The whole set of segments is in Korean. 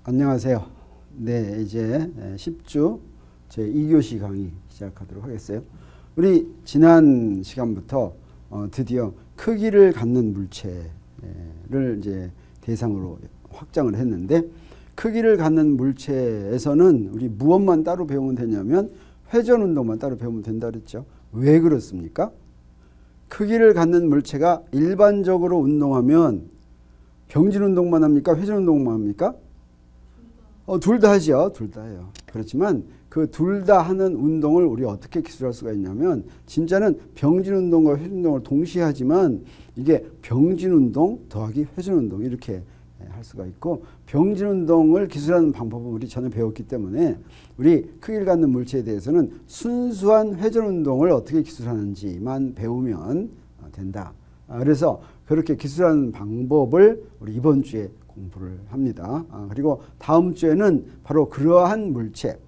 안녕하세요. 네, 이제 10주 제 2교시 강의 시작하도록 하겠어요. 우리 지난 시간부터 드디어 크기를 갖는 물체를 이제 대상으로 확장을 했는데, 크기를 갖는 물체에서는 우리 무엇만 따로 배우면 되냐면 회전 운동만 따로 배우면 된다 그랬죠. 왜 그렇습니까? 크기를 갖는 물체가 일반적으로 운동하면 병진 운동만 합니까? 회전 운동만 합니까? 둘 다 하죠. 둘 다 해요. 그렇지만 그 둘 다 하는 운동을 우리 어떻게 기술할 수가 있냐면, 진짜는 병진 운동과 회전 운동을 동시에 하지만 이게 병진 운동 더하기 회전 운동 이렇게 할 수가 있고, 병진 운동을 기술하는 방법은 우리 전에 배웠기 때문에 우리 크기를 갖는 물체에 대해서는 순수한 회전 운동을 어떻게 기술하는지만 배우면 된다. 그래서 그렇게 기술하는 방법을 우리 이번 주에 공부를 합니다. 그리고 다음 주에는 바로 그러한 물체,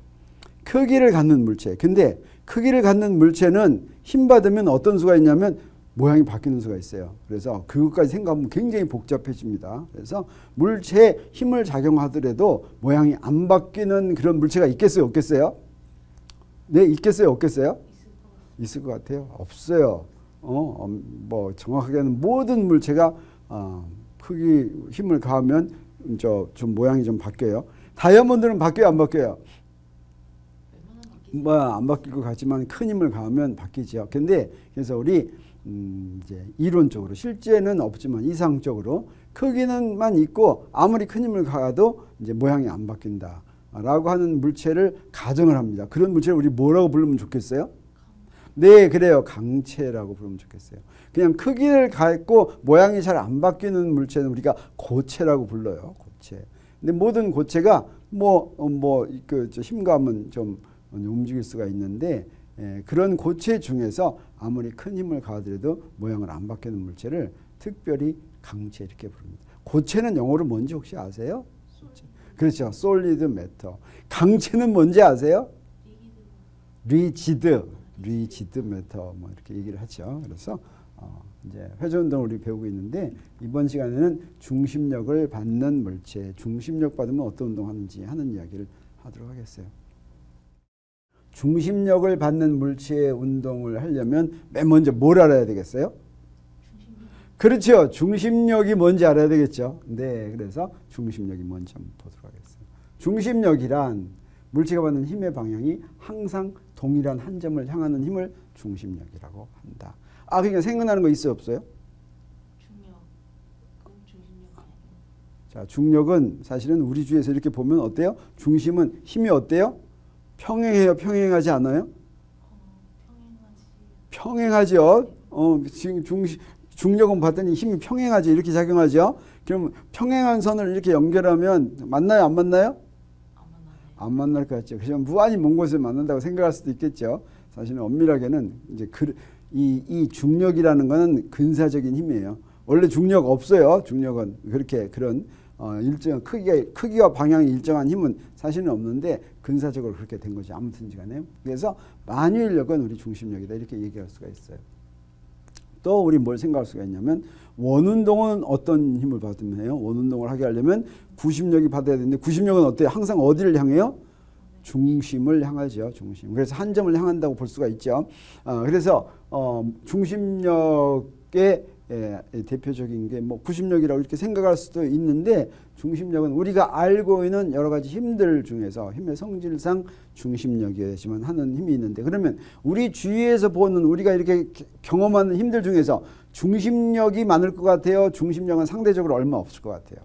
크기를 갖는 물체. 근데 크기를 갖는 물체는 힘 받으면 어떤 수가 있냐면 모양이 바뀌는 수가 있어요. 그래서 그것까지 생각하면 굉장히 복잡해집니다. 그래서 물체에 힘을 작용하더라도 모양이 안 바뀌는 그런 물체가 있겠어요? 없겠어요? 네, 있겠어요? 없겠어요? 있을 것 같아요. 없어요. 뭐 정확하게는 모든 물체가 크기 힘을 가하면 좀 모양이 좀 바뀌어요. 다이아몬드는 바뀌어요, 안 바뀌어요? 뭐 안 바뀔 것 같지만 큰 힘을 가하면 바뀌죠. 근데 그래서 우리 이제 이론적으로, 실제는 없지만 이상적으로 크기는만 있고 아무리 큰 힘을 가해도 이제 모양이 안 바뀐다라고 하는 물체를 가정을 합니다. 그런 물체를 우리 뭐라고 부르면 좋겠어요? 네, 그래요. 강체라고 부르면 좋겠어요. 그냥 크기를 갖고 모양이 잘 안 바뀌는 물체는 우리가 고체라고 불러요. 고체. 근데 모든 고체가 힘감은 좀 움직일 수가 있는데, 그런 고체 중에서 아무리 큰 힘을 가하더라도 모양을 안 바뀌는 물체를 특별히 강체 이렇게 부릅니다. 고체는 영어로 뭔지 혹시 아세요? 그렇죠. 솔리드 매터. 강체는 뭔지 아세요? 리지드 매터 뭐 이렇게 얘기를 하죠. 그래서 이제 회전 운동을 우리 배우고 있는데, 이번 시간에는 중심력을 받는 물체, 중심력 받으면 어떤 운동하는지 하는 이야기를 하도록 하겠어요. 중심력을 받는 물체의 운동을 하려면 맨 먼저 뭘 알아야 되겠어요? 그렇죠. 중심력이 뭔지 알아야 되겠죠. 네, 그래서 중심력이 뭔지 한번 보도록 하겠습니다. 중심력이란 물체가 받는 힘의 방향이 항상 동일한 한 점을 향하는 힘을 중심력이라고 한다. 그러니까 생각나는 거 있어요, 없어요? 자, 중력은 사실은 우리 주위에서 이렇게 보면 어때요? 중심은 힘이 어때요? 평행해요? 평행하지 않아요? 평행하죠. 지금 중력은 봤더니 힘이 평행하죠. 이렇게 작용하죠. 그럼 평행한 선을 이렇게 연결하면 만나요? 안 만나요? 안 만날 것 같죠. 그냥 무한히 먼 곳에 만난다고 생각할 수도 있겠죠. 사실은 엄밀하게는 이제 이 중력이라는 거는 근사적인 힘이에요. 원래 중력 없어요. 중력은 그런 일정한 크기와 방향이 일정한 힘은 사실은 없는데 근사적으로 그렇게 된 거죠. 아무튼지 간에. 그래서 만유인력은 우리 중심력이다 이렇게 얘기할 수가 있어요. 또 우리 뭘 생각할 수가 있냐면, 원운동은 어떤 힘을 받으면 해요? 원운동을 하게 하려면 구심력이 받아야 되는데, 구심력은 어때요? 항상 어디를 향해요? 중심을 향하죠. 중심. 그래서 한 점을 향한다고 볼 수가 있죠. 그래서 중심력의 대표적인 게 구심력이라고 이렇게 생각할 수도 있는데, 중심력은 우리가 알고 있는 여러 가지 힘들 중에서 힘의 성질상 중심력이지만 하는 힘이 있는데, 그러면 우리 주위에서 보는 우리가 이렇게 경험하는 힘들 중에서 중심력이 많을 것 같아요? 중심력은 상대적으로 얼마 없을 것 같아요?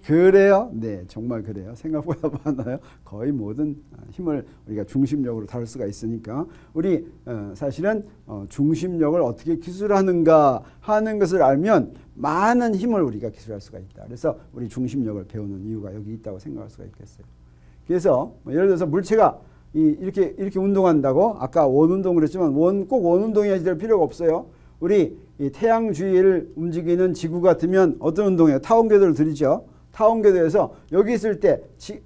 그래요? 네, 정말 그래요. 생각보다 많아요. 거의 모든 힘을 우리가 중심력으로 다룰 수가 있으니까, 우리 사실은 중심력을 어떻게 기술하는가 하는 것을 알면 많은 힘을 우리가 기술할 수가 있다. 그래서 우리 중심력을 배우는 이유가 여기 있다고 생각할 수가 있겠어요. 그래서 예를 들어서 물체가 이렇게 운동한다고, 아까 원운동 그랬지만 꼭 원운동이 될 필요가 없어요. 우리 이 태양 주위를 움직이는 지구 같으면 어떤 운동이에요? 타원궤도를 들이죠. 타원궤도에서 여기 있을 때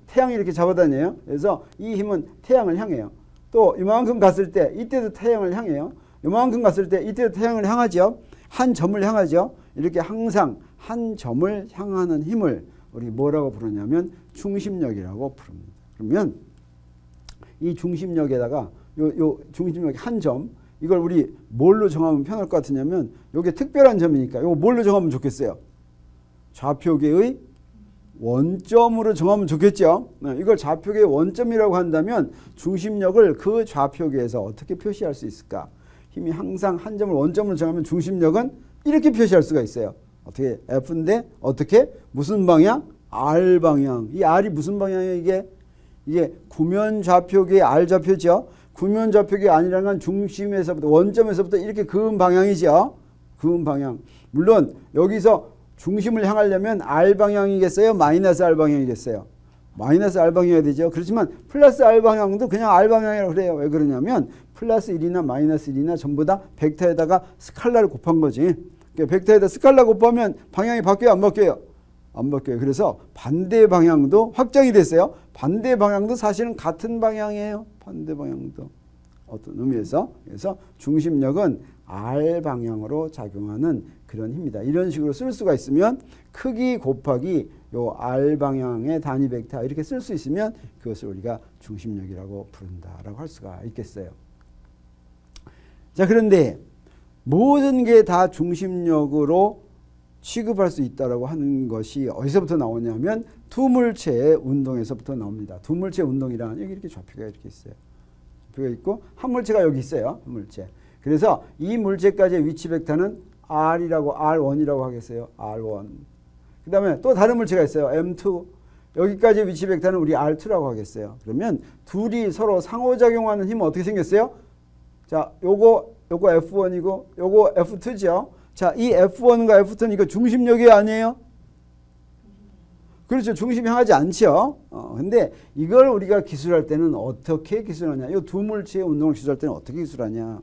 태양이 이렇게 잡아다녀요. 그래서 이 힘은 태양을 향해요. 또 이만큼 갔을 때 이때도 태양을 향해요. 이만큼 갔을 때 이때도 태양을 향하죠. 한 점을 향하죠. 이렇게 항상 한 점을 향하는 힘을 우리 뭐라고 부르냐면 중심력이라고 부릅니다. 그러면 이 중심력에다가 요 중심력 한 점, 이걸 우리 뭘로 정하면 편할 것 같으냐면 요게 특별한 점이니까 요거 뭘로 정하면 좋겠어요? 좌표계의 원점으로 정하면 좋겠죠. 이걸 좌표계의 원점이라고 한다면 중심력을 그 좌표계에서 어떻게 표시할 수 있을까? 힘이 항상 한 점을 원점으로 정하면 중심력은 이렇게 표시할 수가 있어요. 어떻게? F인데 어떻게? 무슨 방향? R 방향. 이 R이 무슨 방향이에요? 이게 구면 좌표계의 R 좌표죠. 구면 좌표계 아니라는 건 중심에서부터 원점에서부터 이렇게 그은 방향이죠. 그은 방향. 물론 여기서 중심을 향하려면 R 방향이겠어요? 마이너스 R 방향이겠어요? 마이너스 R 방향이 되죠. 그렇지만 플러스 R 방향도 그냥 R 방향이라고 그래요. 왜 그러냐면 플러스 1이나 마이너스 1이나 전부 다 벡터에다가 스칼라를 곱한 거지. 벡터에다 스칼라 곱하면 방향이 바뀌어요? 안 바뀌어요? 안 바뀌어요. 그래서 반대 방향도 확정이 됐어요. 반대 방향도 사실은 같은 방향이에요. 반대 방향도. 어떤 의미에서. 그래서 중심력은 R 방향으로 작용하는 그런 힘이다. 이런 식으로 쓸 수가 있으면 크기 곱하기 요 R 방향의 단위 벡터 이렇게 쓸 수 있으면 그것을 우리가 중심력이라고 부른다라고 할 수가 있겠어요. 자, 그런데 모든 게 다 중심력으로 취급할 수 있다라고 하는 것이 어디서부터 나오냐면 두물체의 운동에서부터 나옵니다. 두물체 운동이란 여기 이렇게 좌표가 이렇게 있어요. 좌표가 있고 한 물체가 여기 있어요. 한 물체. 그래서 이 물체까지의 위치 벡터는 R이라고 R1이라고 하겠어요. R1. 그 다음에 또 다른 물체가 있어요. M2. 여기까지의 위치 벡터는 우리 R2라고 하겠어요. 그러면 둘이 서로 상호작용하는 힘은 어떻게 생겼어요? 자, 요거 F1이고 요거 F2죠. 자, 이 F1과 F2는 이거 중심력이 아니에요? 그렇죠. 중심 향하지 않죠. 근데 이걸 우리가 기술할 때는 어떻게 기술하냐? 이 두 물체의 운동을 기술할 때는 어떻게 기술하냐?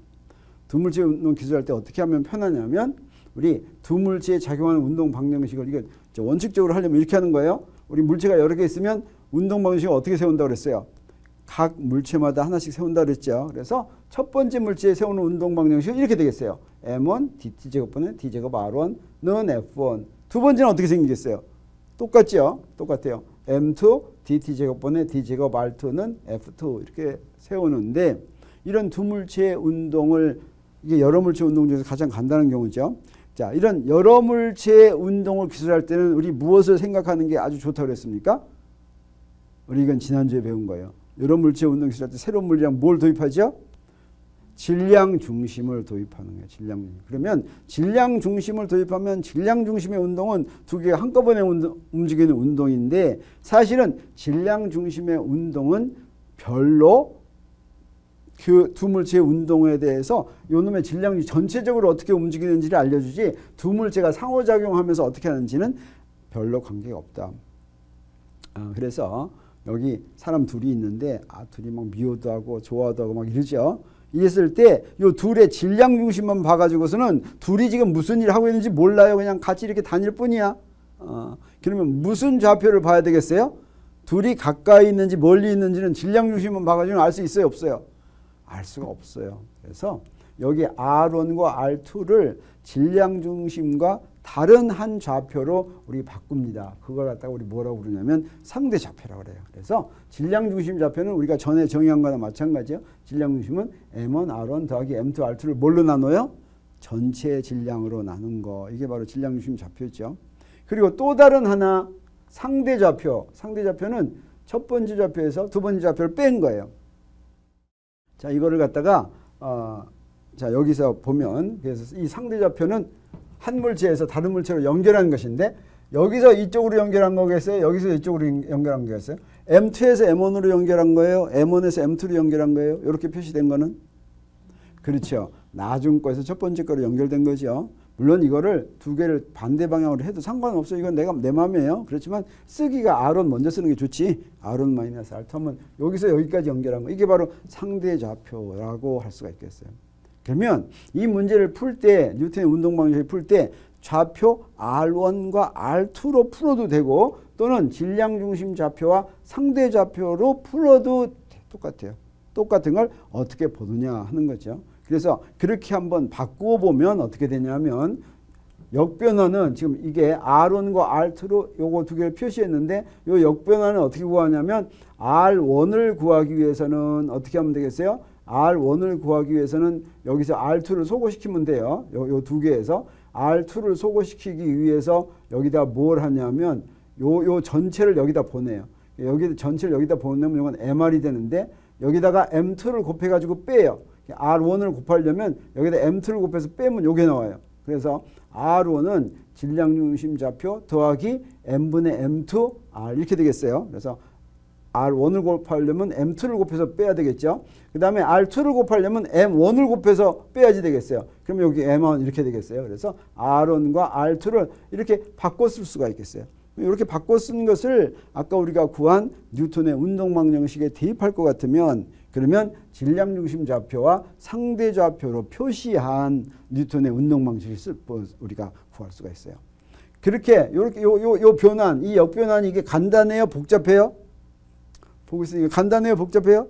두 물체의 운동 기술할 때 어떻게 하면 편하냐면 우리 두 물체에 작용하는 운동 방정식을 이거 원칙적으로 하려면 이렇게 하는 거예요. 우리 물체가 여러 개 있으면 운동 방정식을 어떻게 세운다고 그랬어요? 각 물체마다 하나씩 세운다 그랬죠. 그래서 첫 번째 물체에 세우는 운동 방정식은 이렇게 되겠어요. M1 DT제곱분의 D제곱 R1는 F1. 두 번째는 어떻게 생기겠어요? 똑같죠? 똑같아요. M2 DT제곱분의 D제곱 R2는 F2 이렇게 세우는데 이런 두 물체의 운동을 이게 여러 물체 운동 중에서 가장 간단한 경우죠. 자, 이런 여러 물체의 운동을 기술할 때는 우리 무엇을 생각하는 게 아주 좋다고 그랬습니까? 우리 이건 지난주에 배운 거예요. 여러 물체 운동 기술할 때 새로운 물리랑 뭘 도입하죠? 질량 중심을 도입하는 거예요. 질량 중심. 그러면 질량 중심을 도입하면 질량 중심의 운동은 두 개가 한꺼번에 움직이는 운동인데 사실은 질량 중심의 운동은 별로 그 두 물체의 운동에 대해서 요놈의 질량이 전체적으로 어떻게 움직이는지를 알려주지 두 물체가 상호작용하면서 어떻게 하는지는 별로 관계가 없다. 그래서 여기 사람 둘이 있는데 둘이 막 미워도 하고 좋아도 하고 막 이러죠. 이랬을 때 요 둘의 질량 중심만 봐가지고서는 둘이 지금 무슨 일을 하고 있는지 몰라요. 그냥 같이 이렇게 다닐 뿐이야. 그러면 무슨 좌표를 봐야 되겠어요? 둘이 가까이 있는지 멀리 있는지는 질량 중심만 봐가지고는 알 수 있어요? 없어요? 알 수가 없어요. 그래서 여기 R1과 R2를 질량 중심과 다른 한 좌표로 우리 바꿉니다. 그걸 갖다가 우리 뭐라고 부르냐면 상대 좌표라고 그래요. 그래서 질량 중심 좌표는 우리가 전에 정의한 거나 마찬가지예요. 질량 중심은 M1, R1 더하기 M2, R2를 뭘로 나눠요? 전체 질량으로 나눈 거. 이게 바로 질량 중심 좌표죠. 그리고 또 다른 하나 상대 좌표. 상대 좌표는 첫 번째 좌표에서 두 번째 좌표를 뺀 거예요. 자, 이거를 갖다가 자, 여기서 보면 그래서 이 상대 좌표는 한 물체에서 다른 물체로 연결하는 것인데 여기서 이쪽으로 연결한 거겠어요? 여기서 이쪽으로 연결한 거겠어요? M2에서 M1으로 연결한 거예요? M1에서 M2로 연결한 거예요? 이렇게 표시된 거는? 그렇죠. 나중 거에서 첫 번째 거로 연결된 거죠. 물론 이거를 두 개를 반대 방향으로 해도 상관없어요. 이건 내 마음이에요. 그렇지만 쓰기가 R1 먼저 쓰는 게 좋지. R1-R2 하면 여기서 여기까지 연결한 거. 이게 바로 상대 좌표라고 할 수가 있겠어요. 그러면 이 문제를 풀 때 뉴턴의 운동 방식을 풀 때 좌표 R1과 R2로 풀어도 되고 또는 질량 중심 좌표와 상대 좌표로 풀어도 똑같아요. 똑같은 걸 어떻게 보느냐 하는 거죠. 그래서 그렇게 한번 바꾸어 보면 어떻게 되냐면 역변화는 지금 이게 R1과 R2로 요거 두 개를 표시했는데 요 역변화는 어떻게 구하냐면 R1을 구하기 위해서는 어떻게 하면 되겠어요? R1을 구하기 위해서는 여기서 R2를 소거시키면 돼요. 요 두 개에서 R2를 소거시키기 위해서 여기다 뭘 하냐면 요 전체를 여기다 보내요. 여기 전체를 여기다 보내면 이건 MR이 되는데 여기다가 M2를 곱해가지고 빼요. R1을 곱하려면 여기다 M2를 곱해서 빼면 요게 나와요. 그래서 R1은 질량중심 좌표 더하기 M분의 M2 R 이렇게 되겠어요. 그래서 R1을 곱하려면 M2를 곱해서 빼야 되겠죠. 그 다음에 R2를 곱하려면 M1을 곱해서 빼야지 되겠어요. 그럼 여기 M1 이렇게 되겠어요. 그래서 R1과 R2를 이렇게 바꿔 쓸 수가 있겠어요. 이렇게 바꿔 쓴 것을 아까 우리가 구한 뉴턴의 운동방정식에 대입할 것 같으면 그러면 질량중심 좌표와 상대 좌표로 표시한 뉴턴의 운동방정식을 우리가 구할 수가 있어요. 그렇게 요렇게 요 변환, 이 역변환이 이게 간단해요, 복잡해요? 보고 있으니까 간단해요, 복잡해요?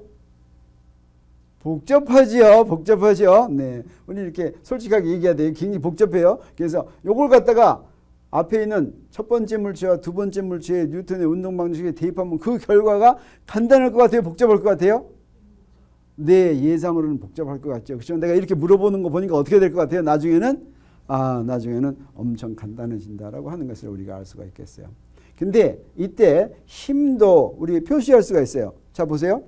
복잡하지요, 복잡하죠. 네, 우리 이렇게 솔직하게 얘기해야 돼요. 굉장히 복잡해요. 그래서 요걸 갖다가 앞에 있는 첫 번째 물체와 두 번째 물체의 뉴턴의 운동방정식에 대입하면 그 결과가 간단할 것 같아요, 복잡할 것 같아요? 네, 예상으로는 복잡할 것 같죠. 그렇죠? 내가 이렇게 물어보는 거 보니까 어떻게 될 것 같아요? 나중에는 엄청 간단해진다라고 하는 것을 우리가 알 수가 있겠어요. 근데 이때 힘도 우리 표시할 수가 있어요. 자, 보세요.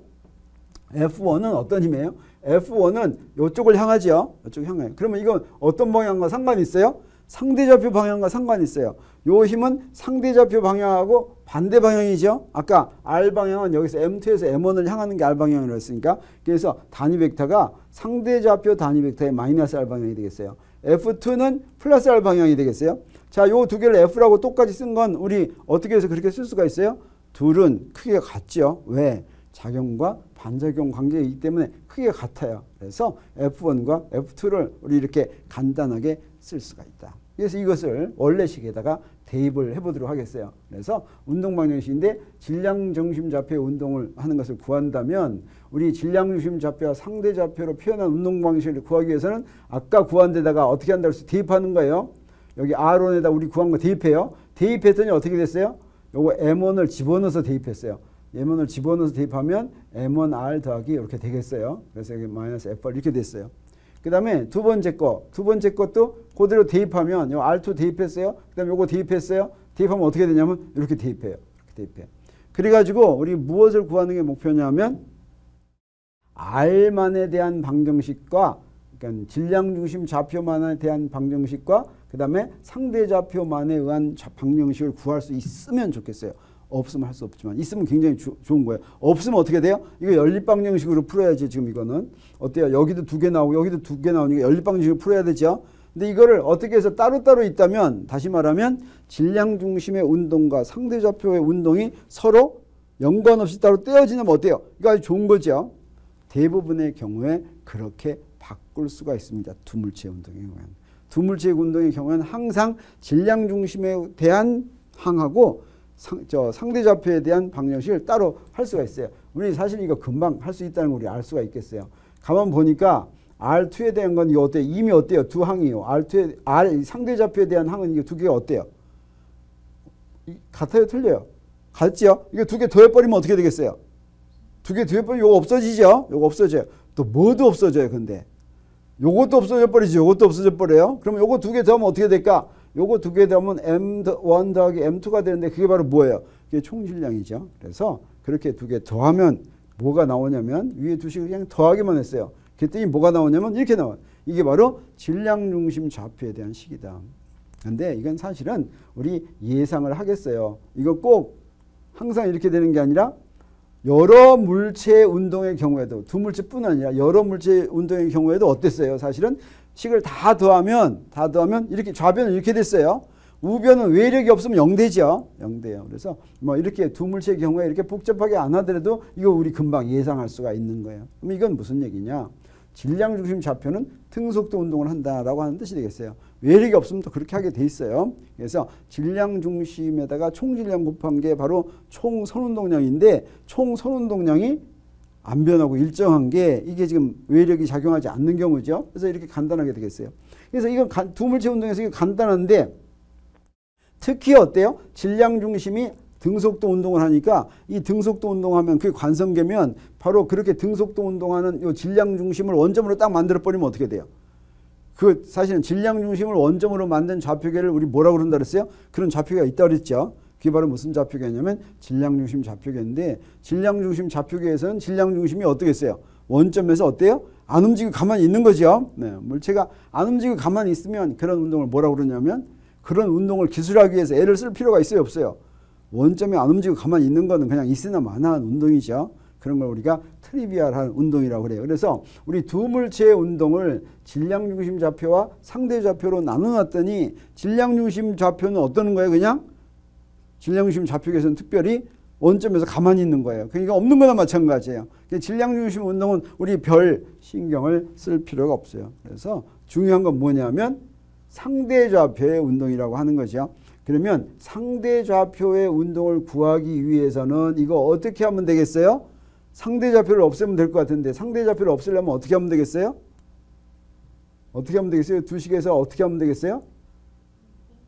F1은 어떤 힘이에요? F1은 이쪽을 향하죠. 이쪽을 향해요. 그러면 이건 어떤 방향과 상관이 있어요? 상대좌표 방향과 상관이 있어요. 요 힘은 상대좌표 방향하고 반대 방향이죠. 아까 R 방향은 여기서 M2에서 M1을 향하는 게 R 방향이라고 했으니까 그래서 단위 벡터가 상대좌표 단위 벡터의 마이너스 R 방향이 되겠어요. F2는 플러스 R 방향이 되겠어요. 자, 요 두 개를 F라고 똑같이 쓴 건 우리 어떻게 해서 그렇게 쓸 수가 있어요? 둘은 크기가 같죠. 왜? 작용과 반작용 관계이기 때문에 크기가 같아요. 그래서 F1과 F2를 우리 이렇게 간단하게 쓸 수가 있다. 그래서 이것을 원래식에다가 대입을 해보도록 하겠어요. 그래서 운동방정식인데 질량중심 좌표의 운동을 하는 것을 구한다면 우리 질량중심 좌표와 상대좌표로 표현한 운동방식을 구하기 위해서는 아까 구한 데다가 어떻게 한다고 해서 대입하는 거예요. 여기 R1에다 우리 구한 거 대입해요. 대입했더니 어떻게 됐어요? 요거 M1을 집어넣어서 대입했어요. M1을 집어넣어서 대입하면 M1R 더하기 이렇게 되겠어요. 그래서 여기 마이너스 FR 이렇게 됐어요. 그 다음에 두 번째 것도 그대로 대입하면 요 R2 대입했어요. 그 다음에 요거 대입했어요. 대입하면 어떻게 되냐면 이렇게 대입해요. 이렇게 대입해요. 그래가지고 우리 무엇을 구하는 게 목표냐면 R만에 대한 방정식과 그러니까 질량중심 좌표만에 대한 방정식과 그 다음에 상대좌표만에 의한 방정식을 구할 수 있으면 좋겠어요. 없으면 할 수 없지만 있으면 굉장히 좋은 거예요. 없으면 어떻게 돼요? 이거 연립방정식으로 풀어야지. 지금 이거는 어때요? 여기도 두 개 나오고 여기도 두 개 나오니까 연립방정식으로 풀어야 되죠. 근데 이거를 어떻게 해서 따로따로 있다면 다시 말하면 질량중심의 운동과 상대좌표의 운동이 서로 연관없이 따로 떼어지면 어때요? 이거 아주 좋은 거죠. 대부분의 경우에 그렇게 바꿀 수가 있습니다. 두 물체의 운동의 경우에는. 두 물체의 운동의 경우에는 항상 질량중심에 대한 항하고 상대좌표에 대한 방정식을 따로 할 수가 있어요. 우리 사실 이거 금방 할 수 있다는 걸 우리 알 수가 있겠어요. 가만 보니까 R2에 대한 건 이거 어때요? 이미 어때요? 두 항이에요. R 상대좌표에 대한 항은 이게 두 개가 어때요? 같아요? 틀려요? 같죠? 이거 두 개 더해버리면 어떻게 되겠어요? 두 개 더해버리면 이거 없어지죠? 이거 없어져요. 또 뭐도 없어져요, 근데. 요것도 없어져 버리죠. 요것도 없어져 버려요. 그러면 요거 두 개 더하면 어떻게 될까? 요거 두 개 더하면 M1 더하기 M2가 되는데 그게 바로 뭐예요? 그게 총질량이죠. 그래서 그렇게 두 개 더하면 뭐가 나오냐면 위에 두 식을 그냥 더하기만 했어요. 그랬더니 뭐가 나오냐면 이렇게 나와요. 이게 바로 질량중심 좌표에 대한 식이다. 근데 이건 사실은 우리 예상을 하겠어요. 이거 꼭 항상 이렇게 되는 게 아니라 여러 물체 운동의 경우에도 두 물체뿐 아니라 여러 물체 운동의 경우에도 어땠어요? 사실은 식을 다 더하면 이렇게 좌변은 이렇게 됐어요. 우변은 외력이 없으면 0되죠. 0돼요. 그래서 뭐 이렇게 두 물체의 경우에 이렇게 복잡하게 안 하더라도 이거 우리 금방 예상할 수가 있는 거예요. 그럼 이건 무슨 얘기냐? 질량중심 좌표는 등속도 운동을 한다라고 하는 뜻이 되겠어요. 외력이 없으면 또 그렇게 하게 돼 있어요. 그래서 질량중심에다가 총질량 곱한 게 바로 총선운동량인데 총선운동량이 안 변하고 일정한 게 이게 지금 외력이 작용하지 않는 경우죠. 그래서 이렇게 간단하게 되겠어요. 그래서 이건 두물체 운동에서 이게 간단한데 특히 어때요? 질량 중심이 등속도 운동을 하니까 이 등속도 운동하면 그게 관성계면 바로 그렇게 등속도 운동하는 요 질량 중심을 원점으로 딱 만들어 버리면 어떻게 돼요? 그 사실은 질량 중심을 원점으로 만든 좌표계를 우리 뭐라고 그런다 그랬어요? 그런 좌표계가 있다 그랬죠. 그게 바로 무슨 좌표계냐면 질량 중심 좌표계인데 질량 중심 좌표계에서는 질량 중심이 어떻게 했어요? 원점에서 어때요? 안 움직이고 가만히 있는 거죠. 네, 물체가 안 움직이고 가만히 있으면 그런 운동을 뭐라고 그러냐면 그런 운동을 기술하기 위해서 애를 쓸 필요가 있어요, 없어요? 원점에 안 움직이고 가만히 있는 거는 그냥 있으나 마나한 운동이죠. 그런 걸 우리가 트리비얼한 운동이라고 그래요. 그래서 우리 두 물체의 운동을 질량 중심 좌표와 상대 좌표로 나눠놨더니 질량 중심 좌표는 어떤 거예요? 그냥 질량 중심 좌표에서는 특별히 원점에서 가만히 있는 거예요. 그러니까 없는 거나 마찬가지예요. 질량 중심 운동은 우리 별 신경을 쓸 필요가 없어요. 그래서 중요한 건 뭐냐면 상대 좌표의 운동이라고 하는 거죠. 그러면 상대 좌표의 운동을 구하기 위해서는 이거 어떻게 하면 되겠어요? 상대 좌표를 없애면 될 것 같은데 상대 좌표를 없애려면 어떻게 하면 되겠어요? 어떻게 하면 되겠어요? 두 식에서 어떻게 하면 되겠어요?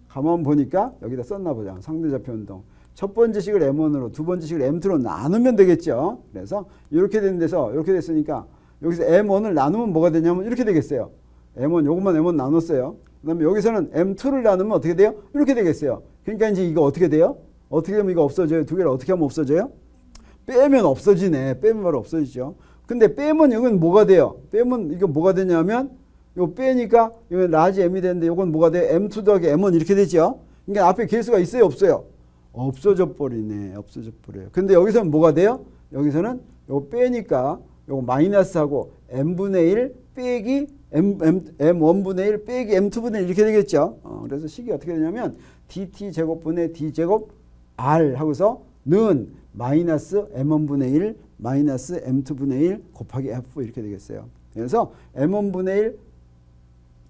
가만 보니까 여기다 썼나 보자. 상대 좌표 운동. 첫 번째 식을 M1으로 두 번째 식을 M2로 나누면 되겠죠. 그래서 이렇게 된 데서 이렇게 됐으니까 여기서 M1을 나누면 뭐가 되냐면 이렇게 되겠어요. M1 요것만 M1 나눴어요. 그 다음에 여기서는 M2를 나누면 어떻게 돼요? 이렇게 되겠어요. 그러니까 이제 이거 어떻게 돼요? 어떻게 되면 이거 없어져요? 두 개를 어떻게 하면 없어져요? 빼면 없어지네. 빼면 바로 없어지죠. 근데 빼면 이건 뭐가 돼요? 빼면 이거 뭐가 되냐면 이거 빼니까 이건 라지 M이 되는데 이건 뭐가 돼요? M2 더하기 M1 이렇게 되죠. 그러니까 앞에 개수가 있어요? 없어요? 없어져 버리네. 없어져 버려요. 근데 여기서는 뭐가 돼요? 여기서는 이거 빼니까 이거 마이너스하고 M분의 1 빼기 M1분의 1 빼기 M2분의 1 이렇게 되겠죠. 그래서 식이 어떻게 되냐면 dt 제곱분의 d 제곱 r 하고서 는 마이너스 M1분의 1 마이너스 M2분의 1 곱하기 F 이렇게 되겠어요. 그래서 M1분의 1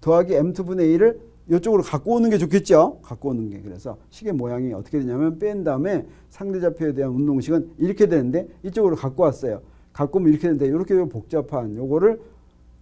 더하기 M2분의 1을 이쪽으로 갖고 오는 게 좋겠죠. 갖고 오는 게. 그래서 식의 모양이 어떻게 되냐면 뺀 다음에 상대좌표에 대한 운동식은 이렇게 되는데 이쪽으로 갖고 왔어요. 갖고 오면 이렇게 되는데 이렇게 복잡한 요거를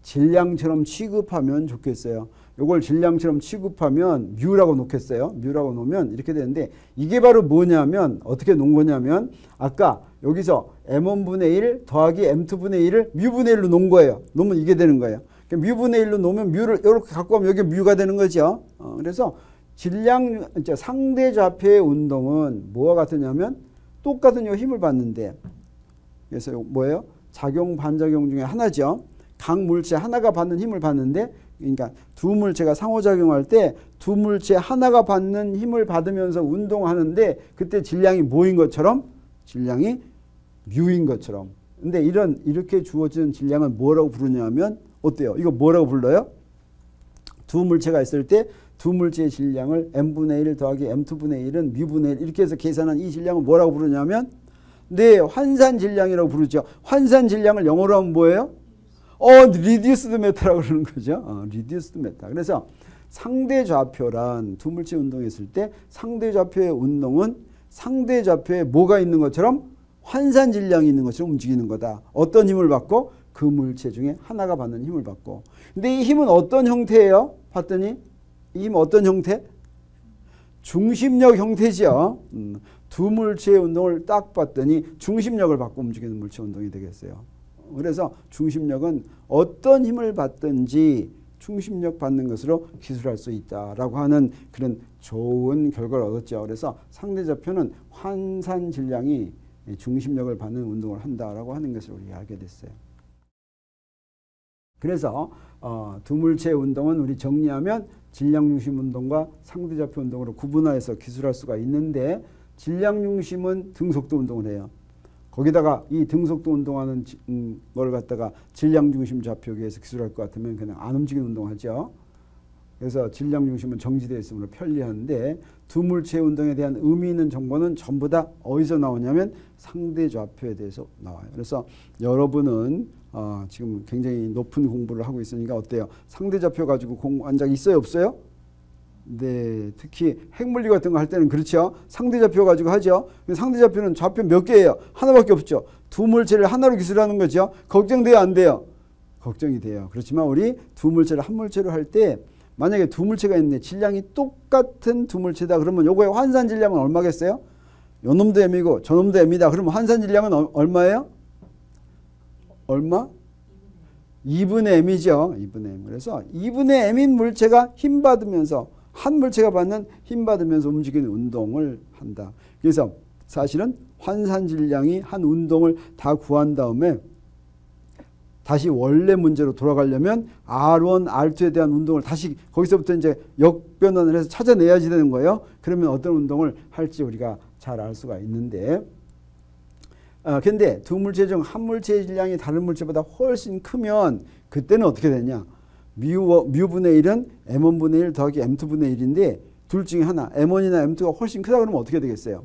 질량처럼 취급하면 좋겠어요. 요걸 질량처럼 취급하면 뮤라고 놓겠어요. 뮤라고 놓으면 이렇게 되는데 이게 바로 뭐냐면 어떻게 놓은 거냐면 아까 여기서 M1분의 1 더하기 M2분의 1을 뮤분의 1로 놓은 거예요. 놓으면 이게 되는 거예요. 뮤분의 1로 놓으면 뮤를 이렇게 갖고 가면 여기 뮤가 되는 거죠. 그래서 질량 상대 좌표의 운동은 뭐와 같으냐면 똑같은 요 힘을 받는데 그래서 뭐예요? 작용 반작용 중에 하나죠. 각 물체 하나가 받는 힘을 받는데 그러니까 두 물체가 상호작용할 때 두 물체 하나가 받는 힘을 받으면서 운동하는데 그때 질량이 뭐인 것처럼 질량이 뮤인 것처럼. 근데 이렇게 주어지는 질량은 뭐라고 부르냐면 어때요? 이거 뭐라고 불러요? 두 물체가 있을 때 두 물체의 질량을 m분의 1 더하기 m2분의 1은 뮤분의 1 이렇게 해서 계산한 이 질량을 뭐라고 부르냐면 네, 환산 질량이라고 부르죠. 환산 질량을 영어로 하면 뭐예요? reduced matter라고 그러는 거죠. reduced matter. 그래서 상대 좌표란 두 물체 운동했을 때 상대 좌표의 운동은 상대 좌표에 뭐가 있는 것처럼 환산 질량이 있는 것처럼 움직이는 거다. 어떤 힘을 받고? 그 물체 중에 하나가 받는 힘을 받고. 근데 이 힘은 어떤 형태예요? 봤더니 이 힘은 어떤 형태? 중심력 형태죠. 두 물체의 운동을 딱 봤더니 중심력을 받고 움직이는 물체 운동이 되겠어요. 그래서 중심력은 어떤 힘을 받든지 중심력 받는 것으로 기술할 수 있다라고 하는 그런 좋은 결과를 얻었죠. 그래서 상대 좌표는 환산 질량이 중심력을 받는 운동을 한다라고 하는 것을 우리가 알게 됐어요. 그래서 두 물체의 운동은 우리 정리하면 질량 중심 운동과 상대 좌표 운동으로 구분해서 기술할 수가 있는데 질량 중심은 등속도 운동을 해요. 거기다가 이 등속도 운동하는 걸 갖다가 질량 중심 좌표계에서 기술할 것 같으면 그냥 안 움직이는 운동하죠. 그래서 질량 중심은 정지되어 있으므로 편리한데 두 물체의 운동에 대한 의미 있는 정보는 전부 다 어디서 나오냐면 상대 좌표에 대해서 나와요. 그래서 여러분은 지금 굉장히 높은 공부를 하고 있으니까 어때요? 상대 좌표 가지고 공부한 적 있어요? 없어요? 네, 특히 핵물리 같은 거 할 때는 그렇죠. 상대 좌표 가지고 하죠. 상대 좌표는 좌표 몇 개예요? 하나밖에 없죠. 두 물체를 하나로 기술하는 거죠. 걱정돼요, 안 돼요? 걱정이 돼요. 그렇지만 우리 두 물체를 한 물체로 할 때 만약에 두 물체가 있는데 질량이 똑같은 두 물체다. 그러면 요거의 환산 질량은 얼마겠어요? 요 놈도 m이고 저 놈도 m이다. 그러면 환산 질량은 얼마예요? 얼마? 2분의 m이죠. 2분의 m. 그래서 2분의 m인 물체가 힘 받으면서 한 물체가 받는 힘 받으면서 움직이는 운동을 한다. 그래서 사실은 환산 질량이 한 운동을 다 구한 다음에 다시 원래 문제로 돌아가려면 R1, R2에 대한 운동을 다시 거기서부터 이제 역변환을 해서 찾아내야지 되는 거예요. 그러면 어떤 운동을 할지 우리가 잘 알 수가 있는데, 근데 두 물체 중 한 물체의 질량이 다른 물체보다 훨씬 크면 그때는 어떻게 되냐? 뮤분의 1은 m1분의 1 더하기 m2분의 1인데 둘 중에 하나, m1이나 m2가 훨씬 크다 그러면 어떻게 되겠어요?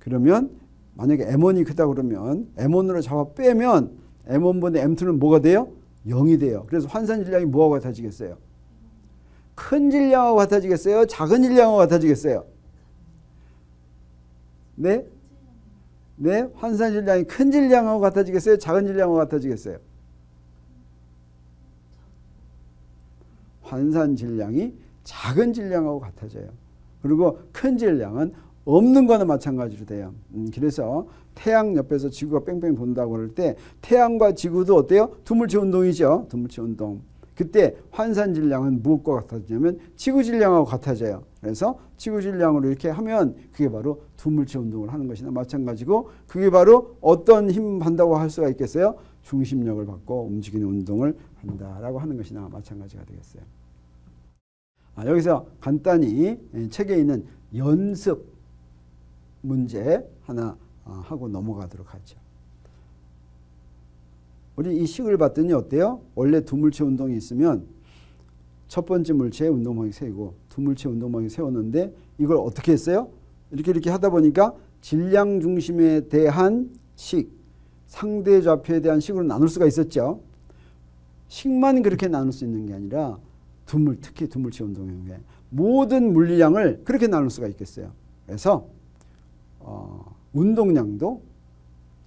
그러면 만약에 m1이 크다 그러면 m1으로 잡아 빼면 m1분의 m2는 뭐가 돼요? 0이 돼요. 그래서 환산 질량이 뭐하고 같아지겠어요? 큰 질량하고 같아지겠어요? 작은 질량하고 같아지겠어요? 네? 네? 환산 질량이 큰 질량하고 같아지겠어요? 작은 질량하고 같아지겠어요? 환산 질량이 작은 질량하고 같아져요. 그리고 큰 질량은 없는 거나 마찬가지로 돼요. 그래서 태양 옆에서 지구가 뺑뺑 돈다고 그럴 때 태양과 지구도 어때요? 두물체 운동이죠. 두물체 운동. 그때 환산 질량은 무엇과 같아지냐면 지구 질량하고 같아져요. 그래서 지구 질량으로 이렇게 하면 그게 바로 두물체 운동을 하는 것이나 마찬가지고 그게 바로 어떤 힘 받는다고 할 수가 있겠어요? 중심력을 받고 움직이는 운동을 한다라고 하는 것이나 마찬가지가 되겠어요. 여기서 간단히 책에 있는 연습 문제 하나 하고 넘어가도록 하죠. 우리 이 식을 봤더니 어때요? 원래 두 물체 운동이 있으면 첫 번째 물체의 운동방이 세우고 두 물체 운동방이 세웠는데 이걸 어떻게 했어요? 이렇게 하다 보니까 질량 중심에 대한 식, 상대 좌표에 대한 식으로 나눌 수가 있었죠. 식만 그렇게 나눌 수 있는 게 아니라 특히 두 물체 운동의 경우에 모든 물리량을 그렇게 나눌 수가 있겠어요. 그래서 운동량도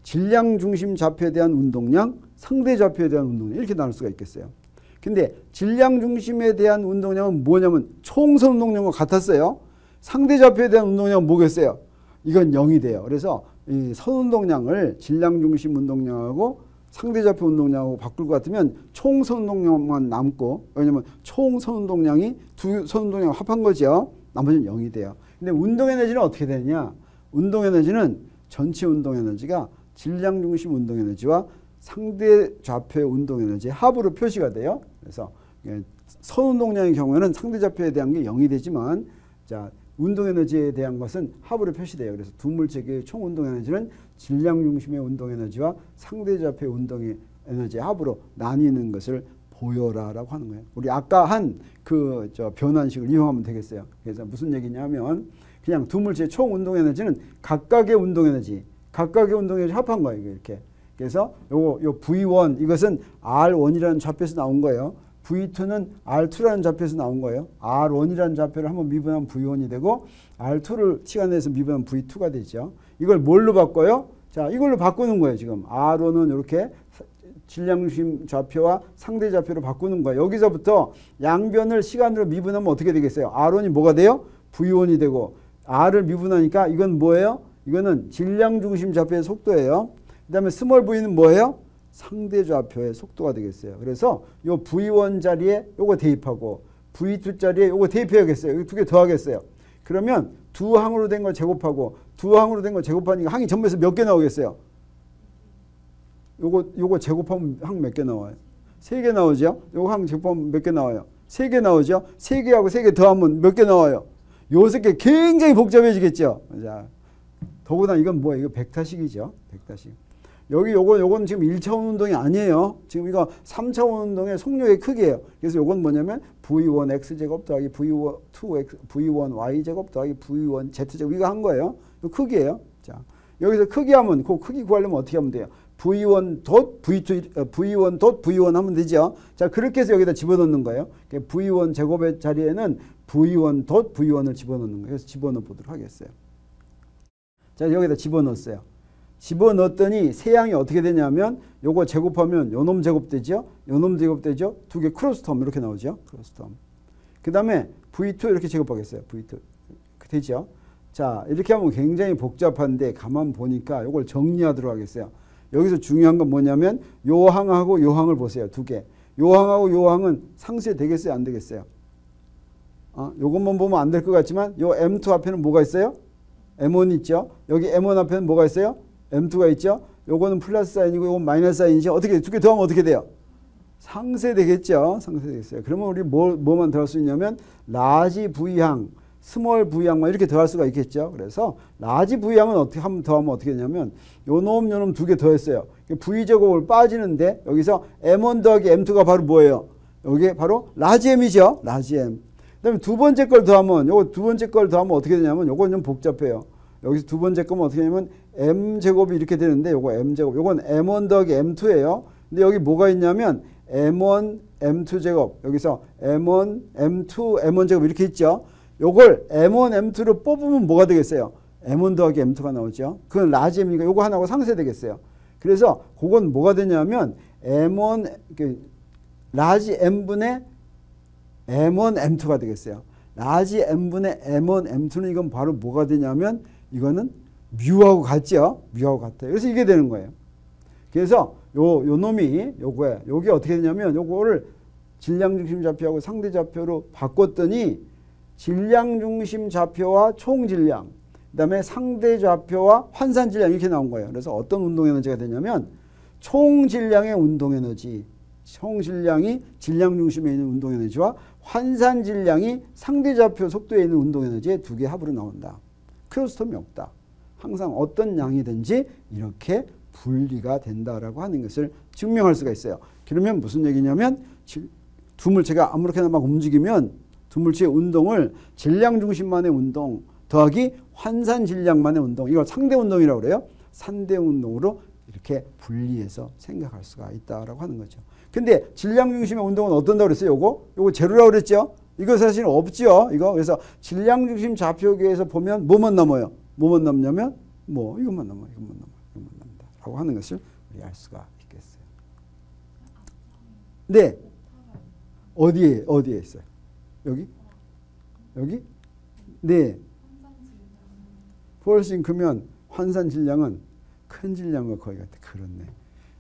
질량 중심 좌표에 대한 운동량, 상대 좌표에 대한 운동량 이렇게 나눌 수가 있겠어요. 근데 질량 중심에 대한 운동량은 뭐냐면 총선 운동량과 같았어요. 상대 좌표에 대한 운동량은 뭐겠어요? 이건 0이 돼요. 그래서 이 선 운동량을 질량 중심 운동량하고 상대 좌표 운동량하고 바꿀 것 같으면 총선 운동량만 남고, 왜냐면 총선 운동량이 두 선 운동량 합한 거죠. 나머지는 0이 돼요. 근데 운동 에너지는 어떻게 되냐? 운동 에너지는 전체 운동 에너지가 질량 중심 운동 에너지와 상대 좌표의 운동 에너지 합으로 표시가 돼요. 그래서 선 운동량의 경우에는 상대 좌표에 대한 게 0이 되지만 자, 운동 에너지에 대한 것은 합으로 표시돼요. 그래서 두 물체의 총 운동 에너지는 질량 중심의 운동 에너지와 상대 좌표의 운동 에너지 합으로 나뉘는 것을 보여라라고 하는 거예요. 우리 아까 한 그 변환식을 이용하면 되겠어요. 그래서 무슨 얘기냐면 그냥 두 물체의 총 운동 에너지는 각각의 운동 에너지 합한 거예요. 이렇게. 그래서 요 V1 이것은 R1이라는 좌표에서 나온 거예요. V2는 R2라는 좌표에서 나온 거예요. R1이라는 좌표를 한번 미분하면 V1이 되고 R2를 시간에서 미분하면 V2가 되죠. 이걸 뭘로 바꿔요? 자, 이걸로 바꾸는 거예요. 지금 R1은 이렇게 질량 중심 좌표와 상대 좌표로 바꾸는 거예요. 여기서부터 양변을 시간으로 미분하면 어떻게 되겠어요? R1이 뭐가 돼요? V1이 되고 R을 미분하니까 이건 뭐예요? 이거는 질량 중심 좌표의 속도예요. 그 다음에 스몰 v는 뭐예요? 상대 좌표의 속도가 되겠어요. 그래서 요 V1 자리에 요거 대입하고 V2 자리에 요거 대입해야겠어요. 여기 두 개 더하겠어요. 그러면 두 항으로 된 걸 제곱하고 두 항으로 된 걸 제곱하니까 항이 전부에서 몇 개 나오겠어요? 요거 제곱하면 항 몇 개 나와요? 3개 나오죠? 요거 항 제곱하면 몇 개 나와요? 3개 나오죠? 3개하고 3개 더하면 몇 개 나와요? 요 세 개 굉장히 복잡해지겠죠? 자, 더구나 이건 뭐예요? 이거 벡터식이죠. 벡터식. 요건 지금 1차원 운동이 아니에요. 지금 이거 3차원 운동의 속력의 크기예요. 그래서 요건 뭐냐면 V1X제곱 더하기 V1Y제곱 더하기 V1Z제곱 이거 한 거예요. 이 크기예요. 자, 여기서 크기 하면 그 크기 구하려면 어떻게 하면 돼요? V1 덧 V2 V1 덧 V1 하면 되죠. 자, 그렇게 해서 여기다 집어넣는 거예요. V1 제곱의 자리에는 V1 덧 V1을 집어넣는 거예요. 그래서 집어넣어 보도록 하겠어요. 자, 여기다 집어넣었어요. 집어넣었더니 세양이 어떻게 되냐면 요거 제곱하면 요놈 제곱되죠. 요놈 제곱되죠. 두 개 크로스텀 이렇게 나오죠. 크로스텀. 그 다음에 V2 이렇게 제곱하겠어요. V2. 되죠. 자, 이렇게 하면 굉장히 복잡한데 가만 보니까 요걸 정리하도록 하겠어요. 여기서 중요한 건 뭐냐면 요 항하고 요 항을 보세요. 두 개. 요 항하고 요 항은 상쇄되겠어요? 안 되겠어요? 요것만 보면 안 될 것 같지만 요 M2 앞에는 뭐가 있어요? M1 있죠. 여기 M1 앞에는 뭐가 있어요? M2가 있죠. 요거는 플러스 사인이고 요건 마이너스 사인이죠. 어떻게 두 개 더하면 어떻게 돼요? 상쇄되겠죠. 상쇄되겠어요. 그러면 우리 뭐만 더할 수 있냐면 라지 V항, 스몰 V항만 이렇게 더할 수가 있겠죠. 그래서 라지 V항은 어떻게 더하면 어떻게 되냐면 요놈 두 개 더했어요. V제곱을 빠지는데 여기서 M1 더하기 M2가 바로 뭐예요? 여기 바로 라지 M이죠. 라지 M. 그다음에 두 번째 걸 더하면 요거 두 번째 걸 더하면 어떻게 되냐면 요건 좀 복잡해요. 여기서 두 번째 거면 어떻게 되냐면 M제곱이 이렇게 되는데 요거 M제곱. 요건 M1 더하기 M2예요. 근데 여기 뭐가 있냐면 M1, M2 제곱. 여기서 M1, M2, M1 제곱 이렇게 있죠. 요걸 M1, M2로 뽑으면 뭐가 되겠어요? M1 더하기 M2가 나오죠. 그건 라지 M이니까 요거 하나하고 상쇄되겠어요. 그래서 그건 뭐가 되냐면 M1, 라지 M분의 M1, M2가 되겠어요. 라지 M분의 M1, M2는 이건 바로 뭐가 되냐면 이거는 뮤하고 같죠. 뮤하고 같아요. 그래서 이게 되는 거예요. 그래서 요 놈이 요게 어떻게 되냐면 요거를 질량중심 좌표하고 상대좌표로 바꿨더니 질량중심 좌표와 총질량 그다음에 상대좌표와 환산질량 이렇게 나온 거예요. 그래서 어떤 운동에너지가 되냐면 총질량의 운동에너지 총질량이 질량중심에 있는 운동에너지와 환산질량이 상대좌표 속도에 있는 운동에너지의 두 개 합으로 나온다. 크로스텀이 없다. 항상 어떤 양이든지 이렇게 분리가 된다라고 하는 것을 증명할 수가 있어요. 그러면 무슨 얘기냐면 두 물체가 아무렇게나 막 움직이면 두 물체의 운동을 질량중심만의 운동 더하기 환산질량만의 운동 이걸 상대운동이라고 그래요. 상대운동으로 이렇게 분리해서 생각할 수가 있다라고 하는 거죠. 근데 질량중심의 운동은 어떤다고 그랬어요? 요거 제로라고 그랬죠? 이거 사실 없죠. 이거 그래서 질량중심 좌표계에서 보면 뭐만 남아요? 뭐만 남냐면 이것만 남아, 이것만 남는다라고 하는 것을 우리 알 수가 있겠어요. 네, 어디에 있어요? 여기? 네. 훨씬 크면 환산 질량은 큰 질량과 거의 같아. 그렇네.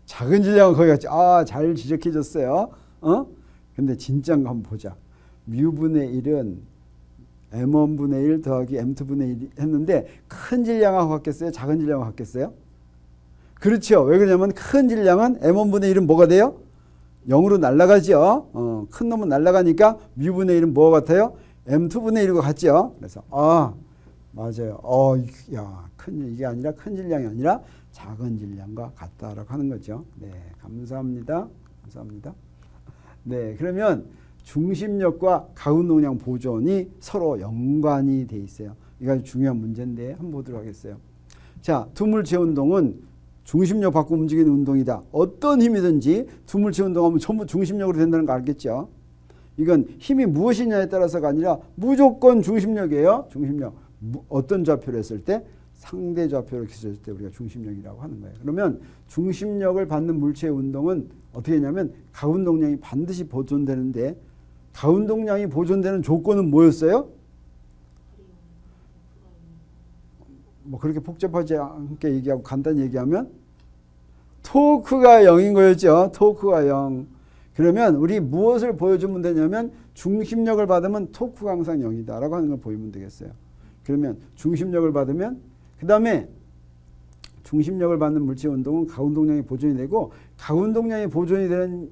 작은 질량은 거의 같지. 잘 지적해줬어요. 근데 진짜인 거 한번 보자. 뮤분의 1은 M1분의 1 더하기 M2분의 1 했는데 큰 질량하고 같겠어요? 작은 질량하고 같겠어요? 그렇죠. 왜 그러냐면 큰 질량은 M1분의 1은 뭐가 돼요? 0으로 날아가죠. 큰 놈은 날아가니까 뮤분의 1은 뭐가 같아요? M2분의 1과 같죠. 그래서 맞아요. 이게 아니라 큰 질량이 아니라 작은 질량과 같다라고 하는 거죠. 네, 감사합니다. 네, 그러면 중심력과 가운동량 보존이 서로 연관이 돼 있어요. 이거 아주 중요한 문제인데 한번 보도록 하겠어요. 자, 두물체 운동은 중심력 받고 움직이는 운동이다. 어떤 힘이든지 두물체 운동하면 전부 중심력으로 된다는 거 알겠죠? 이건 힘이 무엇이냐에 따라서가 아니라 무조건 중심력이에요. 중심력. 어떤 좌표를 했을 때? 상대 좌표를 기술했을 때 우리가 중심력이라고 하는 거예요. 그러면 중심력을 받는 물체의 운동은 어떻게 했냐면 가운동량이 반드시 보존되는데 가운동량이 보존되는 조건은 뭐였어요? 그렇게 복잡하지 않게 얘기하고 간단히 얘기하면 토크가 0인 거였죠. 토크가 0. 그러면 우리 무엇을 보여주면 되냐면 중심력을 받으면 토크가 항상 0이다 라고 하는 걸 보이면 되겠어요. 그러면 중심력을 받으면 그 다음에 중심력을 받는 물체 운동은 가운동량이 보존이 되고 가운동량이 보존이 되는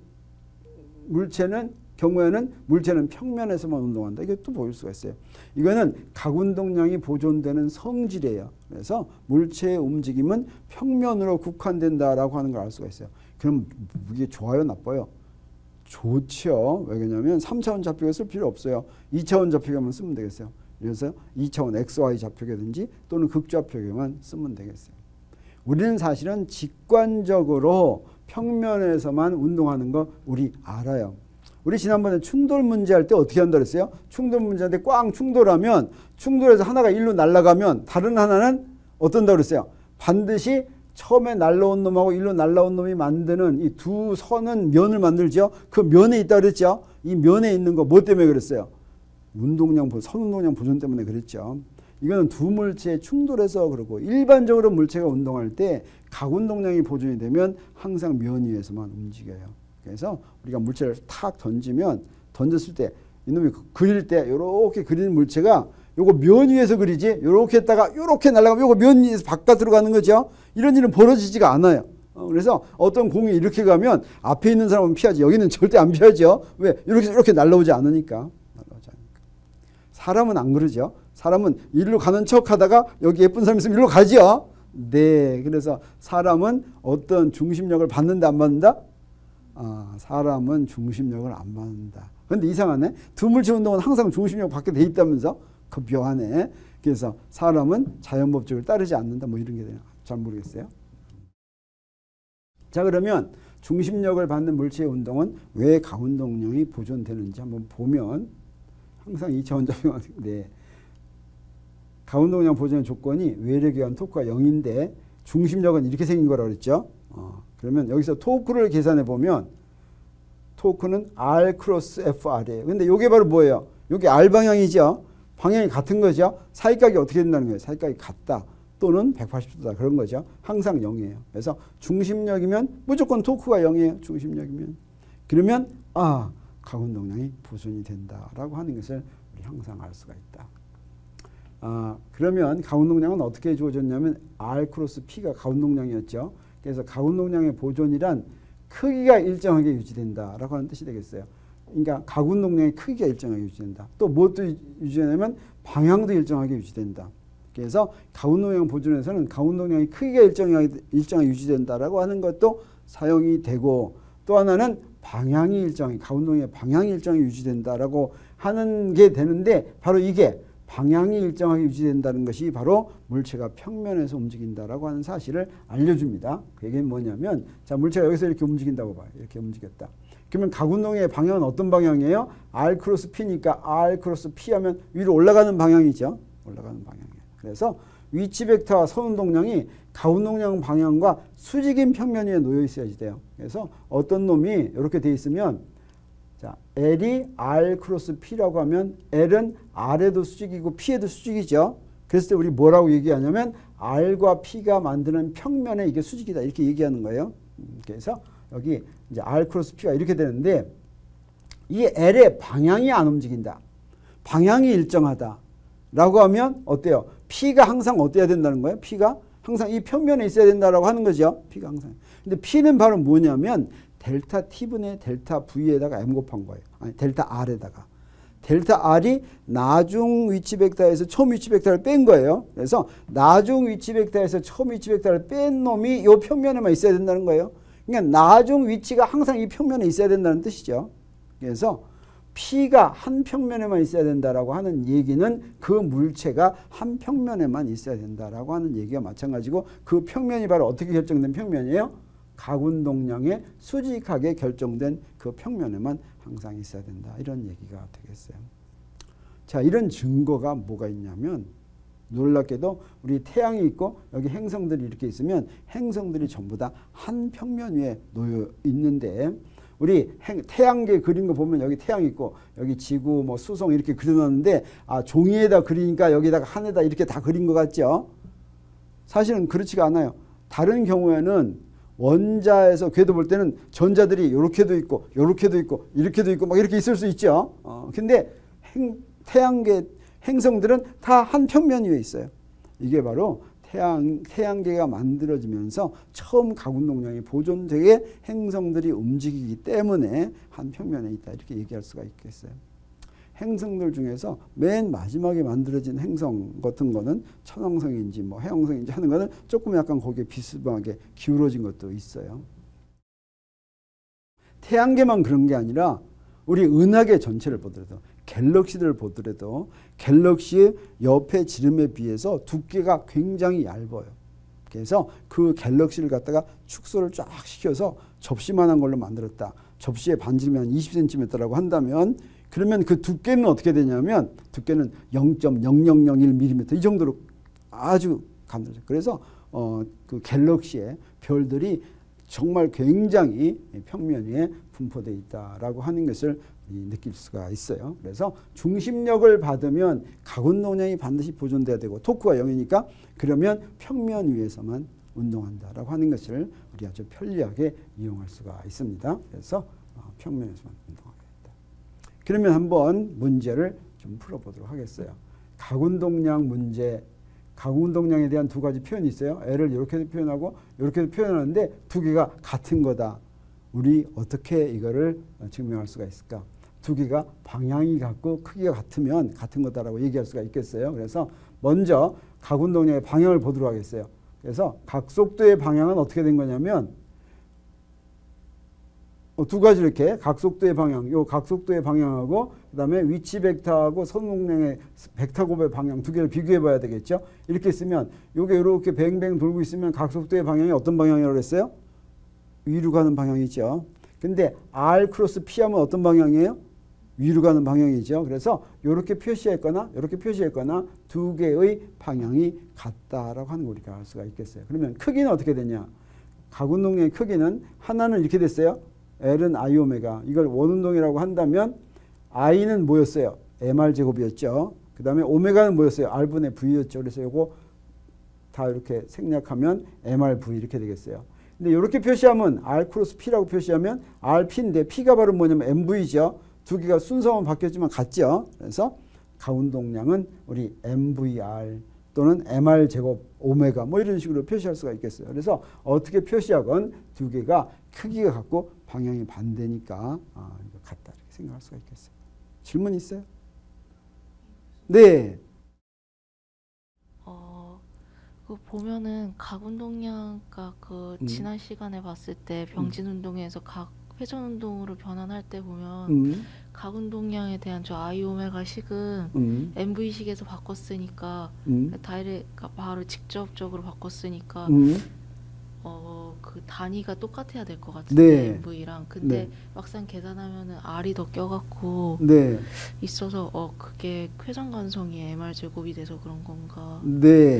경우에는 물체는 평면에서만 운동한다. 이게 또 보일 수가 있어요. 이거는 가운동량이 보존되는 성질이에요. 그래서 물체의 움직임은 평면으로 국한된다라고 하는 걸 알 수가 있어요. 그럼 이게 좋아요, 나빠요? 좋죠. 왜 그러냐면 3차원 좌표가 쓸 필요 없어요. 2차원 좌표계만 쓰면 되겠어요. 그래서 2차원 XY 좌표계든지 또는 극좌표계만 쓰면 되겠어요. 우리는 사실은 직관적으로 평면에서만 운동하는 거 우리 알아요. 우리 지난번에 충돌 문제 할 때 어떻게 한다 그랬어요? 충돌 문제한테 꽝 충돌하면 충돌해서 하나가 일로 날아가면 다른 하나는 어떤다 그랬어요? 반드시 처음에 날라온 놈하고 일로 날라온 놈이 만드는 이 두 선은 면을 만들죠. 그 면에 있다 그랬죠. 이 면에 있는 거 뭐 때문에 그랬어요? 선운동량 보존 때문에 그랬죠. 이거는 두 물체에 충돌해서 그러고, 일반적으로 물체가 운동할 때 각운동량이 보존이 되면 항상 면 위에서만 움직여요. 그래서 우리가 물체를 탁 던졌을 때 이놈이 그릴 때 이렇게 그리는 물체가 요거 면 위에서 그리지, 요렇게 했다가 요렇게 날아가면 요거 면 위에서 바깥으로 가는 거죠. 이런 일은 벌어지지가 않아요. 그래서 어떤 공이 이렇게 가면 앞에 있는 사람은 피하지, 여기는 절대 안 피하죠. 왜? 이렇게 날라오지 않으니까. 사람은 안 그러죠. 사람은 일로 가는 척 하다가 여기 예쁜 사람 있으면 일로 가죠. 네. 그래서 사람은 어떤 중심력을 받는다, 안 받는다? 사람은 중심력을 안 받는다. 그런데 이상하네. 두 물체 운동은 항상 중심력 받게 돼 있다면서? 그 묘하네. 그래서 사람은 자연법칙을 따르지 않는다. 뭐 이런 게 되나? 잘 모르겠어요. 자, 그러면 중심력을 받는 물체의 운동은 왜 가운동량이 보존되는지 한번 보면, 항상 2차원적 네. 가운동량 보존의 조건이 외력에 의한 토크가 0인데 중심력은 이렇게 생긴 거라고 그랬죠. 그러면 여기서 토크를 계산해 보면 토크는 R 크로스 FR이에요. 근데 이게 바로 뭐예요? 이게 R 방향이죠. 방향이 같은 거죠. 사이각이 어떻게 된다는 거예요? 사이각이 같다 또는 180도다 그런 거죠. 항상 0이에요. 그래서 중심력이면 무조건 토크가 0이에요. 중심력이면. 그러면 가운동량이 보존이 된다라고 하는 것을 우리 항상 알 수가 있다. 그러면 가운동량은 어떻게 주어졌냐면 R 크로스 P가 가운동량이었죠. 그래서 가운동량의 보존이란 크기가 일정하게 유지된다라고 하는 뜻이 되겠어요. 그러니까 가운동량의 크기가 일정하게 유지된다. 또 무엇도 유지되냐면 방향도 일정하게 유지된다. 그래서 가운동량 보존에서는 가운동량의 크기가 일정하게 유지된다라고 하는 것도 사용이 되고, 또 하나는 방향이 일정하게, 가운동량의 방향이 일정하게 유지된다라고 하는 게 되는데, 바로 이게 방향이 일정하게 유지된다는 것이 바로 물체가 평면에서 움직인다라고 하는 사실을 알려줍니다. 그게 뭐냐면, 자, 물체가 여기서 이렇게 움직인다고 봐요. 이렇게 움직였다. 그러면 가운동의 방향은 어떤 방향이에요? R 크로스 P니까 R 크로스 P 하면 위로 올라가는 방향이죠. 올라가는 방향이에요. 그래서 위치 벡터와 선운동량이 가운동량 방향과 수직인 평면 위에 놓여 있어야지 돼요. 그래서 어떤 놈이 이렇게 돼 있으면, 자, L이 R 크로스 P라고 하면 L은 R에도 수직이고 P에도 수직이죠. 그랬을 때 우리 뭐라고 얘기하냐면 R과 P가 만드는 평면에 이게 수직이다 이렇게 얘기하는 거예요. 그래서 여기 이제 R 크로스 P가 이렇게 되는데, 이 L의 방향이 안 움직인다, 방향이 일정하다 라고 하면 어때요? P가 항상 어때야 된다는 거예요? P가 항상 이 평면에 있어야 된다라고 하는 거죠. P가 항상. 근데 P는 바로 뭐냐면 델타 T분의 델타 V에다가 M 곱한 거예요. 아니, 델타 R에다가. 델타 R이 나중 위치 벡터에서 처음 위치 벡터를 뺀 거예요. 그래서 나중 위치 벡터에서 처음 위치 벡터를 뺀 놈이 이 평면에만 있어야 된다는 거예요. 그러니까 나중 위치가 항상 이 평면에 있어야 된다는 뜻이죠. 그래서 P가 한 평면에만 있어야 된다라고 하는 얘기는 그 물체가 한 평면에만 있어야 된다라고 하는 얘기가 마찬가지고, 그 평면이 바로 어떻게 결정된 평면이에요? 가운동량에 수직하게 결정된 그 평면에만 항상 있어야 된다. 이런 얘기가 되겠어요. 자, 이런 증거가 뭐가 있냐면, 놀랍게도 우리 태양이 있고 여기 행성들이 이렇게 있으면 행성들이 전부 다 한 평면 위에 놓여 있는데, 우리 태양계 그린 거 보면 여기 태양 있고 여기 지구 뭐 수성 이렇게 그려놨는데, 종이에다 그리니까 여기다가 하늘에다 이렇게 다 그린 것 같죠? 사실은 그렇지가 않아요. 다른 경우에는 원자에서 궤도 볼 때는 전자들이 이렇게도 있고 이렇게도 있고 이렇게도 있고 막 이렇게 있을 수 있죠. 근데 태양계 행성들은 다 한 평면 위에 있어요. 이게 바로 태양계가 만들어지면서 처음 가운동량이 보존되게 행성들이 움직이기 때문에 한 평면에 있다 이렇게 얘기할 수가 있겠어요. 행성들 중에서 맨 마지막에 만들어진 행성 같은 거는 천왕성인지 뭐 해왕성인지 하는 거는 조금 약간 거기에 비스듬하게 기울어진 것도 있어요. 태양계만 그런 게 아니라 우리 은하계 전체를 보더라도, 갤럭시들을 보더라도 갤럭시의 옆에 지름에 비해서 두께가 굉장히 얇아요. 그래서 그 갤럭시를 갖다가 축소를 쫙 시켜서 접시만한 걸로 만들었다. 접시의 반지름이 한 20cm라고 한다면, 그러면 그 두께는 어떻게 되냐면 두께는 0.0001mm 이 정도로 아주 간다죠. 그래서 그 갤럭시의 별들이 정말 굉장히 평면 위에 분포되어 있다라고 하는 것을 느낄 수가 있어요. 그래서 중심력을 받으면 각운동량이 반드시 보존돼야 되고 토크가 0이니까 그러면 평면 위에서만 운동한다라고 하는 것을 우리 아주 편리하게 이용할 수가 있습니다. 그래서 평면에서만 운동하겠다. 그러면 한번 문제를 좀 풀어보도록 하겠어요. 각운동량 문제, 각운동량에 대한 두 가지 표현이 있어요. L을 이렇게도 표현하고 이렇게도 표현하는데 두 개가 같은 거다. 우리 어떻게 이거를 증명할 수가 있을까? 두 개가 방향이 같고 크기가 같으면 같은 거다라고 얘기할 수가 있겠어요. 그래서 먼저 각운동량의 방향을 보도록 하겠어요. 그래서 각속도의 방향은 어떻게 된 거냐면 두 가지 이렇게 각속도의 방향, 요 각속도의 방향하고 그다음에 위치 벡터하고 선동량의 벡터 곱의 방향 두 개를 비교해 봐야 되겠죠. 이렇게 쓰면 요게 이렇게 뱅뱅 돌고 있으면 각속도의 방향이 어떤 방향이라고 했어요? 위로 가는 방향이죠. 근데 R 크로스 P 하면 어떤 방향이에요? 위로 가는 방향이죠. 그래서 이렇게 표시했거나 이렇게 표시했거나 두 개의 방향이 같다라고 하는 거 우리가 알 수가 있겠어요. 그러면 크기는 어떻게 되냐? 각운동량의 크기는 하나는 이렇게 됐어요. L은 I 오메가. 이걸 원운동이라고 한다면 I는 뭐였어요? MR 제곱이었죠. 그 다음에 오메가는 뭐였어요? R분의 V였죠. 그래서 이거 다 이렇게 생략하면 MRV 이렇게 되겠어요. 근데 이렇게 표시하면 R 크로스 P라고 표시하면 RP인데 P가 바로 뭐냐면 MV죠. 두 개가 순서만 바뀌었지만 같죠. 그래서 각운동량은 우리 MVR 또는 MR 제곱 오메가 뭐 이런 식으로 표시할 수가 있겠어요. 그래서 어떻게 표시하건 두 개가 크기가 같고 방향이 반대니까 이거 같다 이렇게 생각할 수가 있겠어요. 질문 있어요? 네. 그 보면은 각운동량과 그 지난 시간에 봤을 때 병진 운동에서 각 회전 운동으로 변환할 때 보면 각운동량에 대한 저 I 오메가 식은 MV 식에서 바꿨으니까 다이렉트 바로 직접적으로 바꿨으니까 그 단위가 똑같아야 될 것 같은데 네. MV랑 근데 네. 막상 계산하면은 R이 더 껴갖고 네. 있어서 그게 회전 관성이 MR 제곱이 돼서 그런 건가? 네.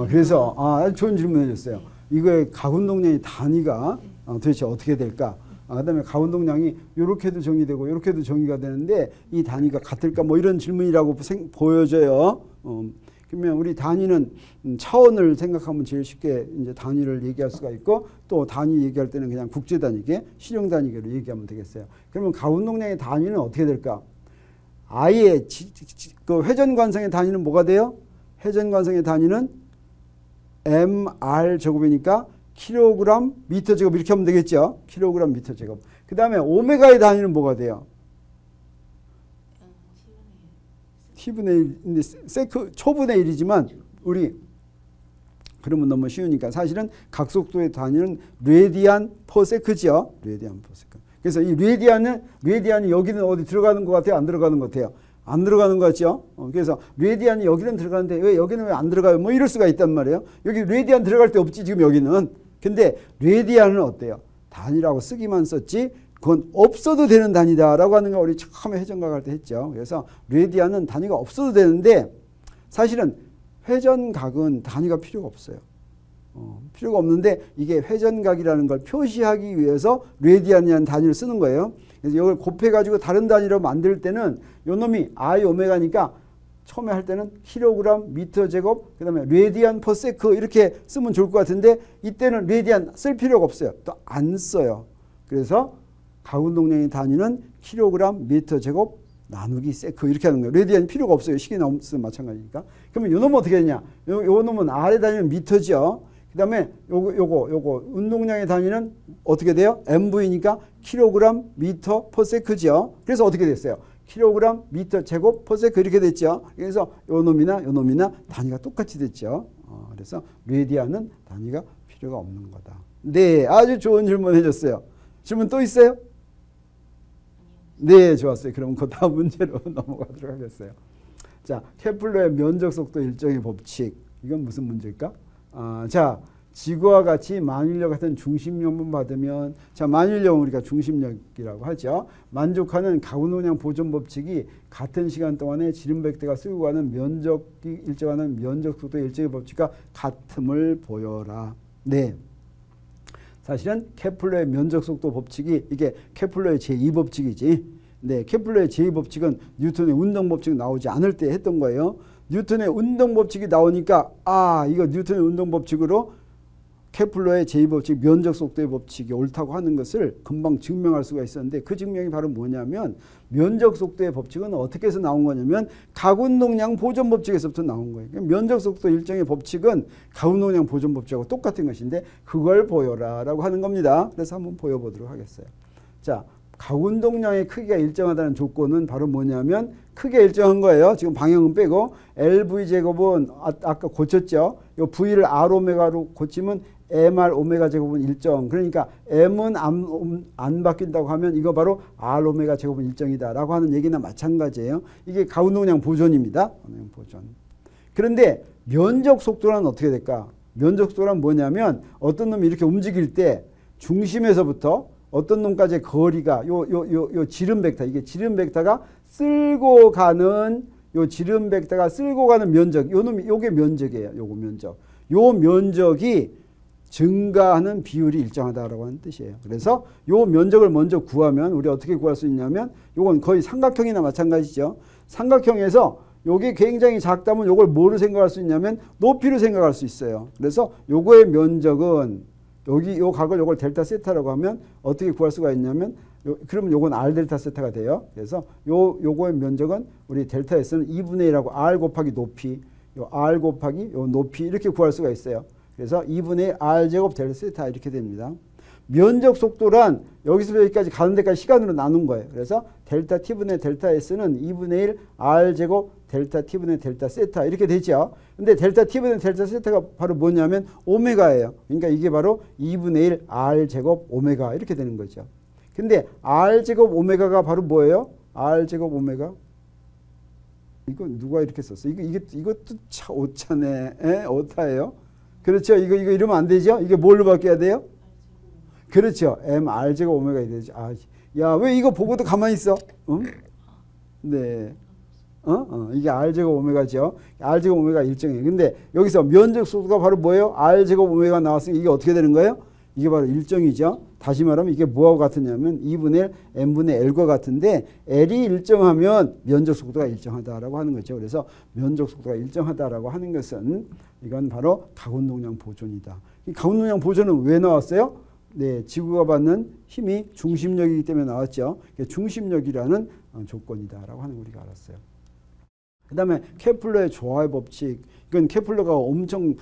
그래서 아주 좋은 질문 해줬어요. 이거의 각운동량의 단위가 도대체 어떻게 될까? 그다음에 각운동량이 이렇게도 정의되고 이렇게도 정의가 되는데 이 단위가 같을까? 뭐 이런 질문이라고 보여져요. 그러면 우리 단위는 차원을 생각하면 제일 쉽게 이제 단위를 얘기할 수가 있고 또 단위 얘기할 때는 그냥 국제 단위계, 실용 단위계로 얘기하면 되겠어요. 그러면 각운동량의 단위는 어떻게 될까? 아예 그 회전 관성의 단위는 뭐가 돼요? 회전 관성의 단위는 mr 제곱이니까 킬로그램 미터 제곱 이렇게 하면 되겠죠. 킬로그램 미터 제곱. 그 다음에 오메가의 단위는 뭐가 돼요? T분의 1인데 세크 초분의 1이지만 우리 그러면 너무 쉬우니까 사실은 각속도의 단위는 레디안 퍼 세크죠. 레디안 퍼 세크. 그래서 이 레디안이 여기는 어디 들어가는 것 같아요? 안 들어가는 것 같아요? 안 들어가는 것 같죠? 그래서 레디안이 여기는 들어가는데 왜 여기는 왜 안 들어가요? 뭐 이럴 수가 있단 말이에요. 여기 레디안 들어갈 데 없지 지금 여기는. 근데 레디안은 어때요? 단위라고 쓰기만 썼지 그건 없어도 되는 단위다라고 하는 거 우리 처음에 회전각 할 때 했죠. 그래서 레디안은 단위가 없어도 되는데 사실은 회전각은 단위가 필요가 없어요. 필요가 없는데 이게 회전각이라는 걸 표시하기 위해서 레디안이라는 단위를 쓰는 거예요. 그래서 이걸 곱해가지고 다른 단위로 만들 때는 요 놈이 I 오메가니까 처음에 할 때는 킬로그램 미터 제곱 그다음에 레디안 퍼 세크 이렇게 쓰면 좋을 것 같은데 이때는 레디안 쓸 필요가 없어요. 또 안 써요. 그래서 각운동량의 단위는 킬로그램 미터 제곱 나누기 세크 이렇게 하는 거예요. 레디안이 필요가 없어요. 식이 없으면 마찬가지니까. 그러면 요 놈은 어떻게 되냐? 요 놈은 R의 단위는 미터죠. 그 다음에 요거 운동량의 단위는 어떻게 돼요? MV니까 킬로그램 미터 퍼 세크죠. 그래서 어떻게 됐어요? 킬로그램 미터 제곱 퍼 세크 이렇게 됐죠. 그래서 요 놈이나 단위가 똑같이 됐죠. 그래서 레디안은 단위가 필요가 없는 거다. 네, 아주 좋은 질문 해줬어요. 질문 또 있어요? 네, 좋았어요. 그럼 그 다음 문제로 넘어가도록 하겠어요. 자, 케플러의 면적 속도 일정의 법칙. 이건 무슨 문제일까? 자, 지구와 같이 만유인력 같은 중심력만 받으면, 자, 만유인력은 우리가 중심력이라고 하죠. 만족하는 가운동량 보존 법칙이 같은 시간 동안에 지름 벡터가 쓸고 가는 면적이 일정하는 면적 속도 일정의 법칙과 같음을 보여라. 네. 사실은 케플러의 면적 속도 법칙이 이게 케플러의 제2법칙이지. 네, 케플러의 제2법칙은 뉴턴의 운동 법칙 나오지 않을 때 했던 거예요. 뉴턴의 운동 법칙이 나오니까 이거 뉴턴의 운동 법칙으로 케플러의 제2법칙 면적 속도의 법칙이 옳다고 하는 것을 금방 증명할 수가 있었는데, 그 증명이 바로 뭐냐면 면적 속도의 법칙은 어떻게 해서 나온 거냐면 가운동량 보존 법칙에서부터 나온 거예요. 면적 속도 일정의 법칙은 가운동량 보존 법칙하고 똑같은 것인데 그걸 보여라 라고 하는 겁니다. 그래서 한번 보여보도록 하겠어요. 자, 가운동량의 크기가 일정하다는 조건은 바로 뭐냐면 크기가 일정한 거예요. 지금 방향은 빼고 LV 제곱은 아까 고쳤죠. 요 V를 R 오메가로 고치면 MR 오메가 제곱은 일정. 그러니까 M은 안 바뀐다고 하면 이거 바로 R 오메가 제곱은 일정이다 라고 하는 얘기나 마찬가지예요. 이게 가운동량 보존입니다. 보존. 그런데 면적 속도란 어떻게 될까? 면적 속도란 뭐냐면 어떤 놈이 이렇게 움직일 때 중심에서부터 어떤 놈까지의 거리가 요 지름 벡터, 이게 지름 벡터가 쓸고 가는 요 지름 벡터가 쓸고 가는 면적, 요게 면적이에요. 요거 면적. 요 면적이 증가하는 비율이 일정하다라고 하는 뜻이에요. 그래서 요 면적을 먼저 구하면 우리 어떻게 구할 수 있냐면 요건 거의 삼각형이나 마찬가지죠. 삼각형에서 요게 굉장히 작다면 요걸 뭐로 생각할 수 있냐면 높이로 생각할 수 있어요. 그래서 요거의 면적은 여기 요 각을 요걸 델타 세타라고 하면 어떻게 구할 수가 있냐면 그러면 요건 R 델타 세타가 돼요. 그래서 요거의 면적은 우리 델타 S는 2분의 1하고 R 곱하기 높이, 요 R 곱하기 요 높이 이렇게 구할 수가 있어요. 그래서 2분의 1 R 제곱 델타 세타 이렇게 됩니다. 면적 속도란 여기서 여기까지 가는 데까지 시간으로 나눈 거예요. 그래서 델타 T분의 델타 S는 2분의 1 R 제곱 델타 T분의 델타 세타 이렇게 되죠. 근데 델타 T분의 델타 세타가 바로 뭐냐면 오메가예요. 그러니까 이게 바로 2분의 1 R 제곱 오메가 이렇게 되는 거죠. 근데 R 제곱 오메가가 바로 뭐예요? R 제곱 오메가? 이거 누가 이렇게 썼어? 이것도 오차네. 오타예요. 그렇죠. 이거 이러면 안 되죠. 이게 뭘로 바뀌어야 돼요? 그렇죠. M R 제곱 오메가 되죠. 야, 왜 이거 보고도 가만히 있어? 응? 네. 이게 R 제곱 오메가죠. R 제곱 오메가 일정이에요. 근데 여기서 면적 속도가 바로 뭐예요? R 제곱 오메가 나왔으니까 이게 어떻게 되는 거예요? 이게 바로 일정이죠. 다시 말하면 이게 뭐하고 같으냐면 2분의 1 M분의 L과 같은데 L이 일정하면 면적 속도가 일정하다라고 하는 거죠. 그래서 면적 속도가 일정하다라고 하는 것은 이건 바로 가운동량 보존이다. 이 가운동량 보존은 왜 나왔어요? 네, 지구가 받는 힘이 중심력이기 때문에 나왔죠. 중심력이라는 조건이다라고 하는 걸 우리가 알았어요. 그 다음에 케플러의 조화의 법칙. 이건 케플러가 엄청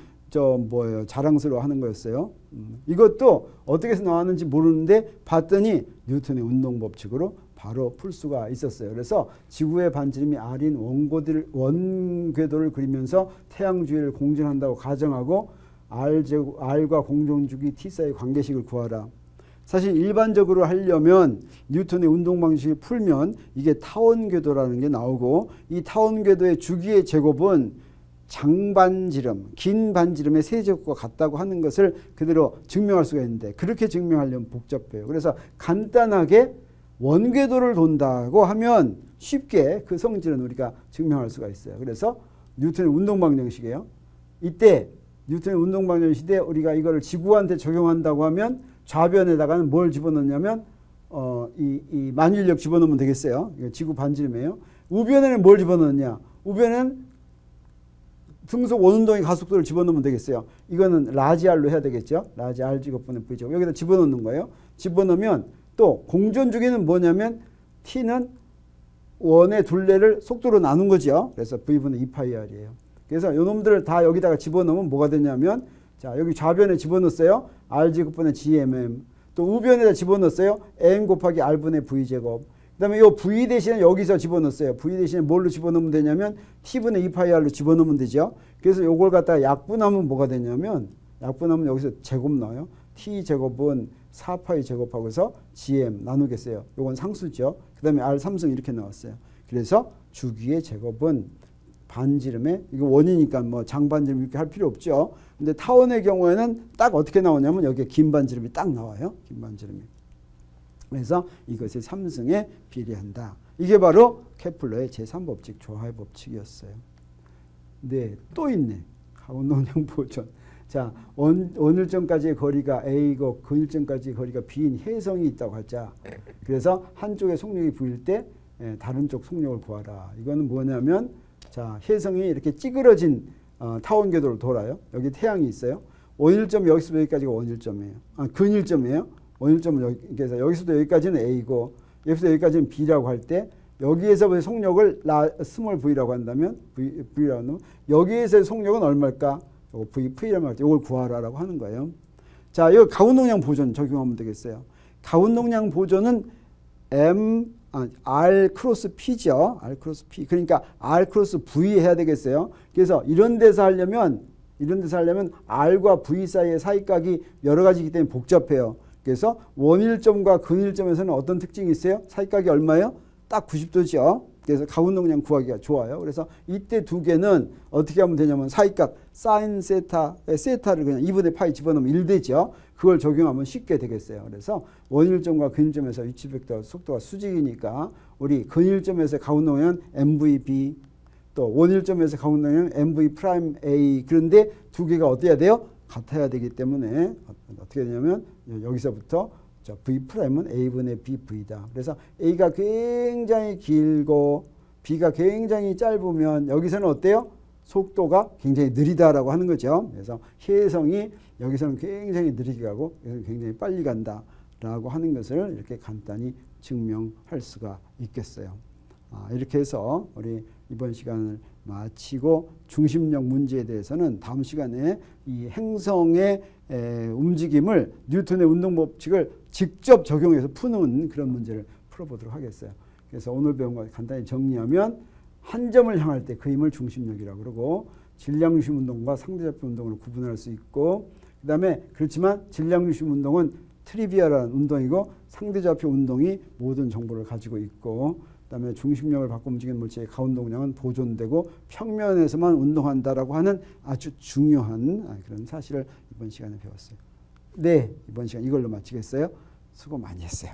자랑스러워하는 거였어요. 이것도 어떻게 해서 나왔는지 모르는데 봤더니 뉴턴의 운동 법칙으로 바로 풀 수가 있었어요. 그래서 지구의 반지름이 R인 원궤도를 그리면서 태양 주위를 공전한다고 가정하고 R과 공전주기 T 사이의 관계식을 구하라. 사실 일반적으로 하려면 뉴턴의 운동 방식을 풀면 이게 타원 궤도라는 게 나오고, 이 타원 궤도의 주기의 제곱은 장반지름, 긴 반지름의 세제곱과 같다고 하는 것을 그대로 증명할 수가 있는데, 그렇게 증명하려면 복잡해요. 그래서 간단하게 원궤도를 돈다고 하면 쉽게 그 성질은 우리가 증명할 수가 있어요. 그래서 뉴턴의 운동 방정식이에요. 이때 뉴턴의 운동 방정식에 우리가 이거를 지구한테 적용한다고 하면 좌변에다가는 뭘 집어넣냐면 이 만유인력 집어넣으면 되겠어요. 이거 지구 반지름이에요. 우변에는 뭘 집어넣느냐? 우변은 등속 원운동의 가속도를 집어넣으면 되겠어요. 이거는 라지 R로 해야 되겠죠. 라지 R 제곱분의 V 제곱. 여기다 집어넣는 거예요. 집어넣으면 또 공전 주기는 뭐냐면 T는 원의 둘레를 속도로 나눈 거죠. 그래서 V분의 2파이R이에요. 그래서 이 놈들을 다 여기다가 집어넣으면 뭐가 되냐면, 자, 여기 좌변에 집어넣었어요. R 제곱분의 GMM. 또 우변에다 집어넣었어요. M 곱하기 R분의 V 제곱. 그 다음에 이 V 대신에 여기서 집어넣었어요. V 대신에 뭘로 집어넣으면 되냐면 T분의 2파이R로 집어넣으면 되죠. 그래서 요걸 갖다가 약분하면 뭐가 되냐면, 약분하면 여기서 제곱 나와요. T 제곱은 4파이 제곱하고서 GM 나누겠어요. 요건 상수죠. 그 다음에 R 3승 이렇게 나왔어요. 그래서 주기의 제곱은 반지름에 이거 원이니까 뭐 장반지름 이렇게 할 필요 없죠. 근데 타원의 경우에는 딱 어떻게 나오냐면 여기에 긴 반지름이 딱 나와요. 긴 반지름이. 그래서 이것이 3승에 비례한다. 이게 바로 케플러의 제3법칙 조화의 법칙이었어요. 네, 또 있네. 가운동량 보존. 자, 원일점까지의 거리가 A고 근일점까지의 거리가 B인 혜성이 있다고 하자. 그래서 한쪽에 속력이 V일 때 다른 쪽 속력을 구하라. 이거는 뭐냐면 자, 혜성이 이렇게 찌그러진 타원 궤도를 돌아요. 여기 태양이 있어요. 원일점 여기서부터 여기까지가 원일점이에요. 근일점이에요. 원일점은 여기서 여기서부터 여기까지는 A고 여기서 여기까지는 B라고 할 때 여기에서부터 속력을 스몰 V라고 한다면 V라고 하면 여기에서의 속력은 얼마일까? VV라고 할 때 이걸 구하라라고 하는 거예요. 자, 이거 가운동량 보존 적용하면 되겠어요. 가운동량 보존은 R 크로스 P죠. R 크로스 P. 그러니까 R 크로스 V 해야 되겠어요. 그래서 이런 데서 하려면 R과 V 사이의 사이각이 여러 가지이기 때문에 복잡해요. 그래서 원일점과 근일점에서는 어떤 특징이 있어요? 사이각이 얼마예요? 딱 90도죠. 그래서 가운동량 구하기가 좋아요. 그래서 이때 두 개는 어떻게 하면 되냐면 사이각 사인 세타를 그냥 2분의 파이 집어넣으면 1되죠. 그걸 적용하면 쉽게 되겠어요. 그래서 원일점과 근일점에서 위치 벡터 속도가 수직이니까 우리 근일점에서 가운동량은 MVB 또 원일점에서 가운동량은 MV 프라임 A 그런데 두 개가 어때야 돼요? 같아야 되기 때문에 어떻게 되냐면 여기서부터 V 프라임은 A분의 BV다. 그래서 A가 굉장히 길고 B가 굉장히 짧으면 여기서는 어때요? 속도가 굉장히 느리다라고 하는 거죠. 그래서 혜성이 여기서는 굉장히 느리게 가고 여기서는 굉장히 빨리 간다라고 하는 것을 이렇게 간단히 증명할 수가 있겠어요. 이렇게 해서 우리 이번 시간을 마치고 중심력 문제에 대해서는 다음 시간에 이 행성의 움직임을 뉴턴의 운동법칙을 직접 적용해서 푸는 그런 문제를 풀어보도록 하겠어요. 그래서 오늘 배운 거 간단히 정리하면 한 점을 향할 때 그 힘을 중심력이라고 그러고 질량중심 운동과 상대좌표 운동을 구분할 수 있고 그 다음에 그렇지만 질량중심 운동은 트리비얼한 운동이고 상대좌표 운동이 모든 정보를 가지고 있고 그 다음에 중심력을 바꿔 움직이는 물체의 가운동량은 보존되고 평면에서만 운동한다라고 하는 아주 중요한 그런 사실을 이번 시간에 배웠어요. 네, 이번 시간 이걸로 마치겠어요. 수고 많이 했어요.